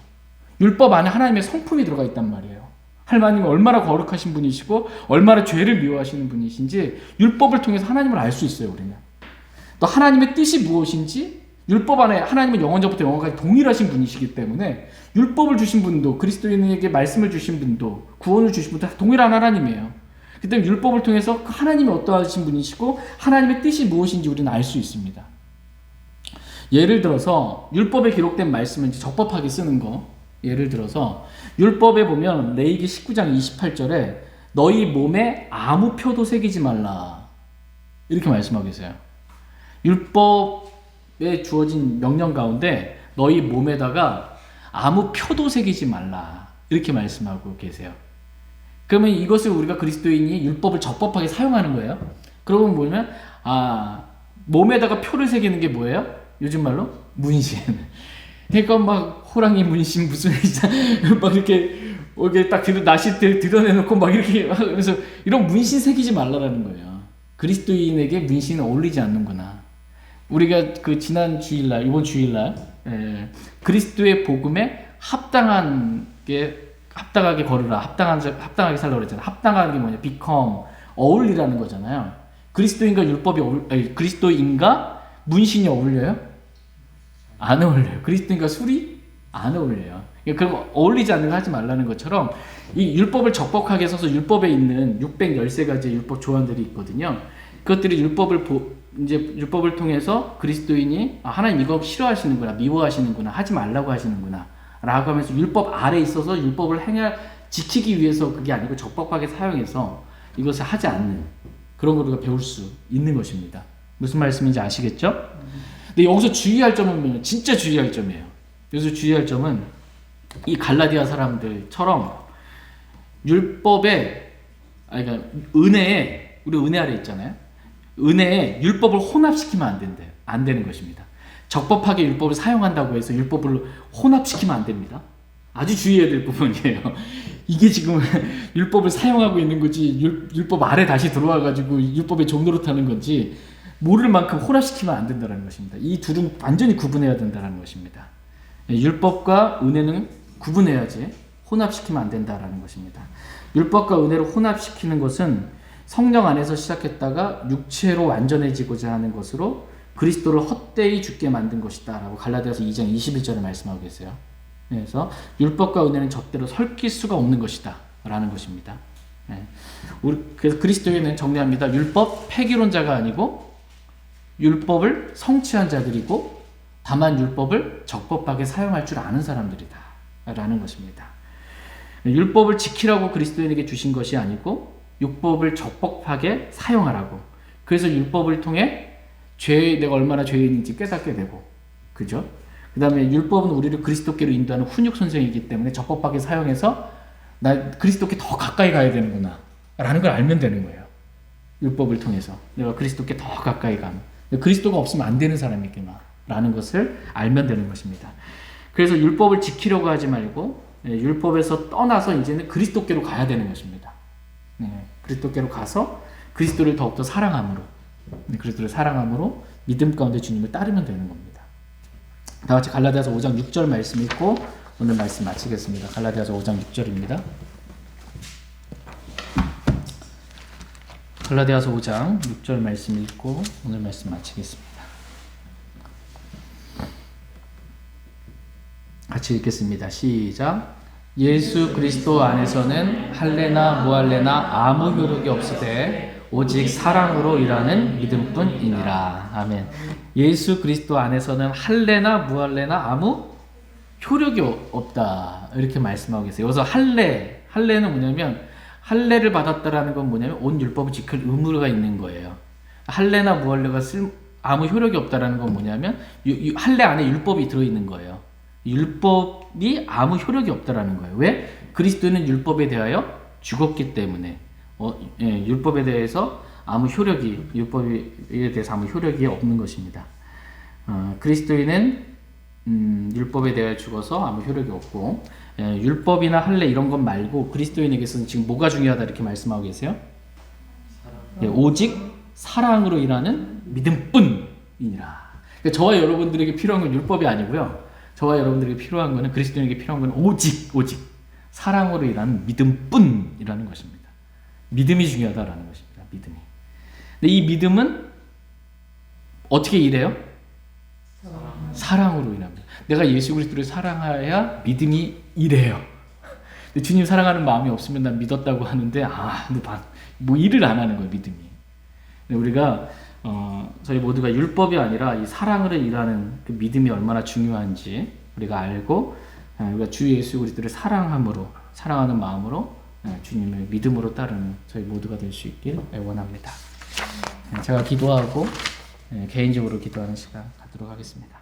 율법 안에 하나님의 성품이 들어가 있단 말이에요. 하나님은 얼마나 거룩하신 분이시고 얼마나 죄를 미워하시는 분이신지 율법을 통해서 하나님을 알 수 있어요. 우리는 또 하나님의 뜻이 무엇인지, 율법 안에 하나님은 영원전부터 영원까지 동일하신 분이시기 때문에 율법을 주신 분도, 그리스도인에게 말씀을 주신 분도, 구원을 주신 분도 다 동일한 하나님이에요. 그 때문에 율법을 통해서 하나님이 어떠하신 분이시고 하나님의 뜻이 무엇인지 우리는 알 수 있습니다. 예를 들어서 율법에 기록된 말씀을 적법하게 쓰는 거, 예를 들어서 율법에 보면 레위기 19장 28절에 너희 몸에 아무 표도 새기지 말라 이렇게 말씀하고 계세요. 율법에 주어진 명령 가운데 너희 몸에다가 아무 표도 새기지 말라 이렇게 말씀하고 계세요. 그러면 이것을 우리가 그리스도인이 율법을 적법하게 사용하는 거예요. 그러면 뭐냐면 몸에다가 표를 새기는 게 뭐예요? 요즘 말로 문신. 그러니까 막 호랑이 문신 무슨 막 이렇게 딱 나시들 드러내놓고 막 이렇게 그래서 이런 문신 새기지 말라라는 거예요. 그리스도인에게 문신은 어울리지 않는구나. 우리가 그 지난 주일날, 이번 주일날 그리스도의 복음에 합당하게 걸으라, 합당하게 살라고 그랬잖아요. 합당하게 뭐냐, become, 어울리라는 거잖아요. 그리스도인과 그리스도인과 문신이 어울려요? 안 어울려요. 그리스도인과 술이 안 어울려요. 그럼 어울리지 않는 거 하지 말라는 것처럼 이 율법을 적법하게 써서 율법에 있는 613가지의 율법 조항들이 있거든요. 그것들이 이제 율법을 통해서 그리스도인이 하나님 이거 싫어하시는구나, 미워하시는구나, 하지 말라고 하시는구나 라고 하면서 율법 아래 있어서 율법을 지키기 위해서 그게 아니고 적법하게 사용해서 이것을 하지 않는 그런 걸 우리가 배울 수 있는 것입니다. 무슨 말씀인지 아시겠죠? 근데 여기서 주의할 점은 진짜 주의할 점이에요. 여기서 주의할 점은 이 갈라디아 사람들처럼 율법에 그러니까 은혜에 우리 은혜 아래 있잖아요. 은혜에 율법을 혼합시키면 안 되는 것입니다. 적법하게 율법을 사용한다고 해서 율법을 혼합시키면 안 됩니다. 아주 주의해야 될 부분이에요. 이게 지금 율법을 사용하고 있는 거지 율법 아래 다시 들어와가지고 율법의 종로로 타는 건지 모를 만큼 혼합시키면 안 된다는 것입니다. 이 둘은 완전히 구분해야 된다는 것입니다. 율법과 은혜는 구분해야지 혼합시키면 안 된다는 것입니다. 율법과 은혜를 혼합시키는 것은 성령 안에서 시작했다가 육체로 완전해지고자 하는 것으로 그리스도를 헛되이 죽게 만든 것이다 라고 갈라디아서 2장 21절에 말씀하고 계세요. 그래서 율법과 은혜는 절대로 섞일 수가 없는 것이다 라는 것입니다. 그래서 그리스도인은 정리합니다. 율법 폐기론자가 아니고 율법을 성취한 자들이고 다만 율법을 적법하게 사용할 줄 아는 사람들이다 라는 것입니다. 율법을 지키라고 그리스도인에게 주신 것이 아니고 율법을 적법하게 사용하라고. 그래서 율법을 통해 내가 얼마나 죄인인지 깨닫게 되고, 그죠? 그 다음에 율법은 우리를 그리스도께로 인도하는 훈육 선생이기 때문에 적법하게 사용해서 나 그리스도께 더 가까이 가야 되는구나 라는 걸 알면 되는 거예요. 율법을 통해서 내가 그리스도께 더 가까이 가면 그리스도가 없으면 안 되는 사람이구나 라는 것을 알면 되는 것입니다. 그래서 율법을 지키려고 하지 말고 율법에서 떠나서 이제는 그리스도께로 가야 되는 것입니다. 그리스도께로 가서 그리스도를 더욱더 사랑함으로 믿음 가운데 주님을 따르면 되는 겁니다. 다 같이 갈라디아서 5장 6절 말씀 읽고 오늘 말씀 마치겠습니다. 갈라디아서 5장 6절입니다. 갈라디아서 5장 6절 말씀 읽고 오늘 말씀 마치겠습니다. 같이 읽겠습니다. 시작. 예수 그리스도 안에서는 할례나 무할례나 아무 효력이 없으되 오직 사랑으로 일하는 믿음뿐이니라. 아멘. 예수 그리스도 안에서는 할례나 무할례나 아무 효력이 없다 이렇게 말씀하고 계세요. 여기서 할례는 뭐냐면 할례를 받았다라는 건 뭐냐면 온 율법을 지킬 의무가 있는 거예요. 할례나 무할례가 아무 효력이 없다라는 건 뭐냐면 할례 안에 율법이 들어있는 거예요. 율법이 아무 효력이 없다라는 거예요. 왜? 그리스도는 율법에 대하여 죽었기 때문에 율법에 대해서 율법에 대해서 아무 효력이 없는 것입니다. 그리스도인은 율법에 대하여 죽어서 아무 효력이 없고 율법이나 할례 이런 것 말고 그리스도인에게서는 지금 뭐가 중요하다 이렇게 말씀하고 계세요? 오직 사랑으로 일하는 믿음뿐이니라. 그러니까 저와 여러분들에게 필요한 건 율법이 아니고요. 저와 여러분들에게 필요한 거는 그리스도인에게 필요한 건 오직 사랑으로 일하는 믿음뿐이라는 것입니다. 믿음이 중요하다라는 것입니다. 믿음이. 근데 이 믿음은 어떻게 일해요? 사랑으로 일합니다. 내가 예수 그리스도를 사랑해야 믿음이 일해요. 근데 주님 사랑하는 마음이 없으면 난 믿었다고 하는데 뭐 일을 안 하는 거예요. 믿음이. 우리가 저희 모두가 율법이 아니라 이 사랑으로 일하는 그 믿음이 얼마나 중요한지 우리가 알고 우리가 주 예수 그리스도를 사랑하는 마음으로 주님을 믿음으로 따르는 저희 모두가 될 수 있길 원합니다. 제가 기도하고 개인적으로 기도하는 시간 갖도록 하겠습니다.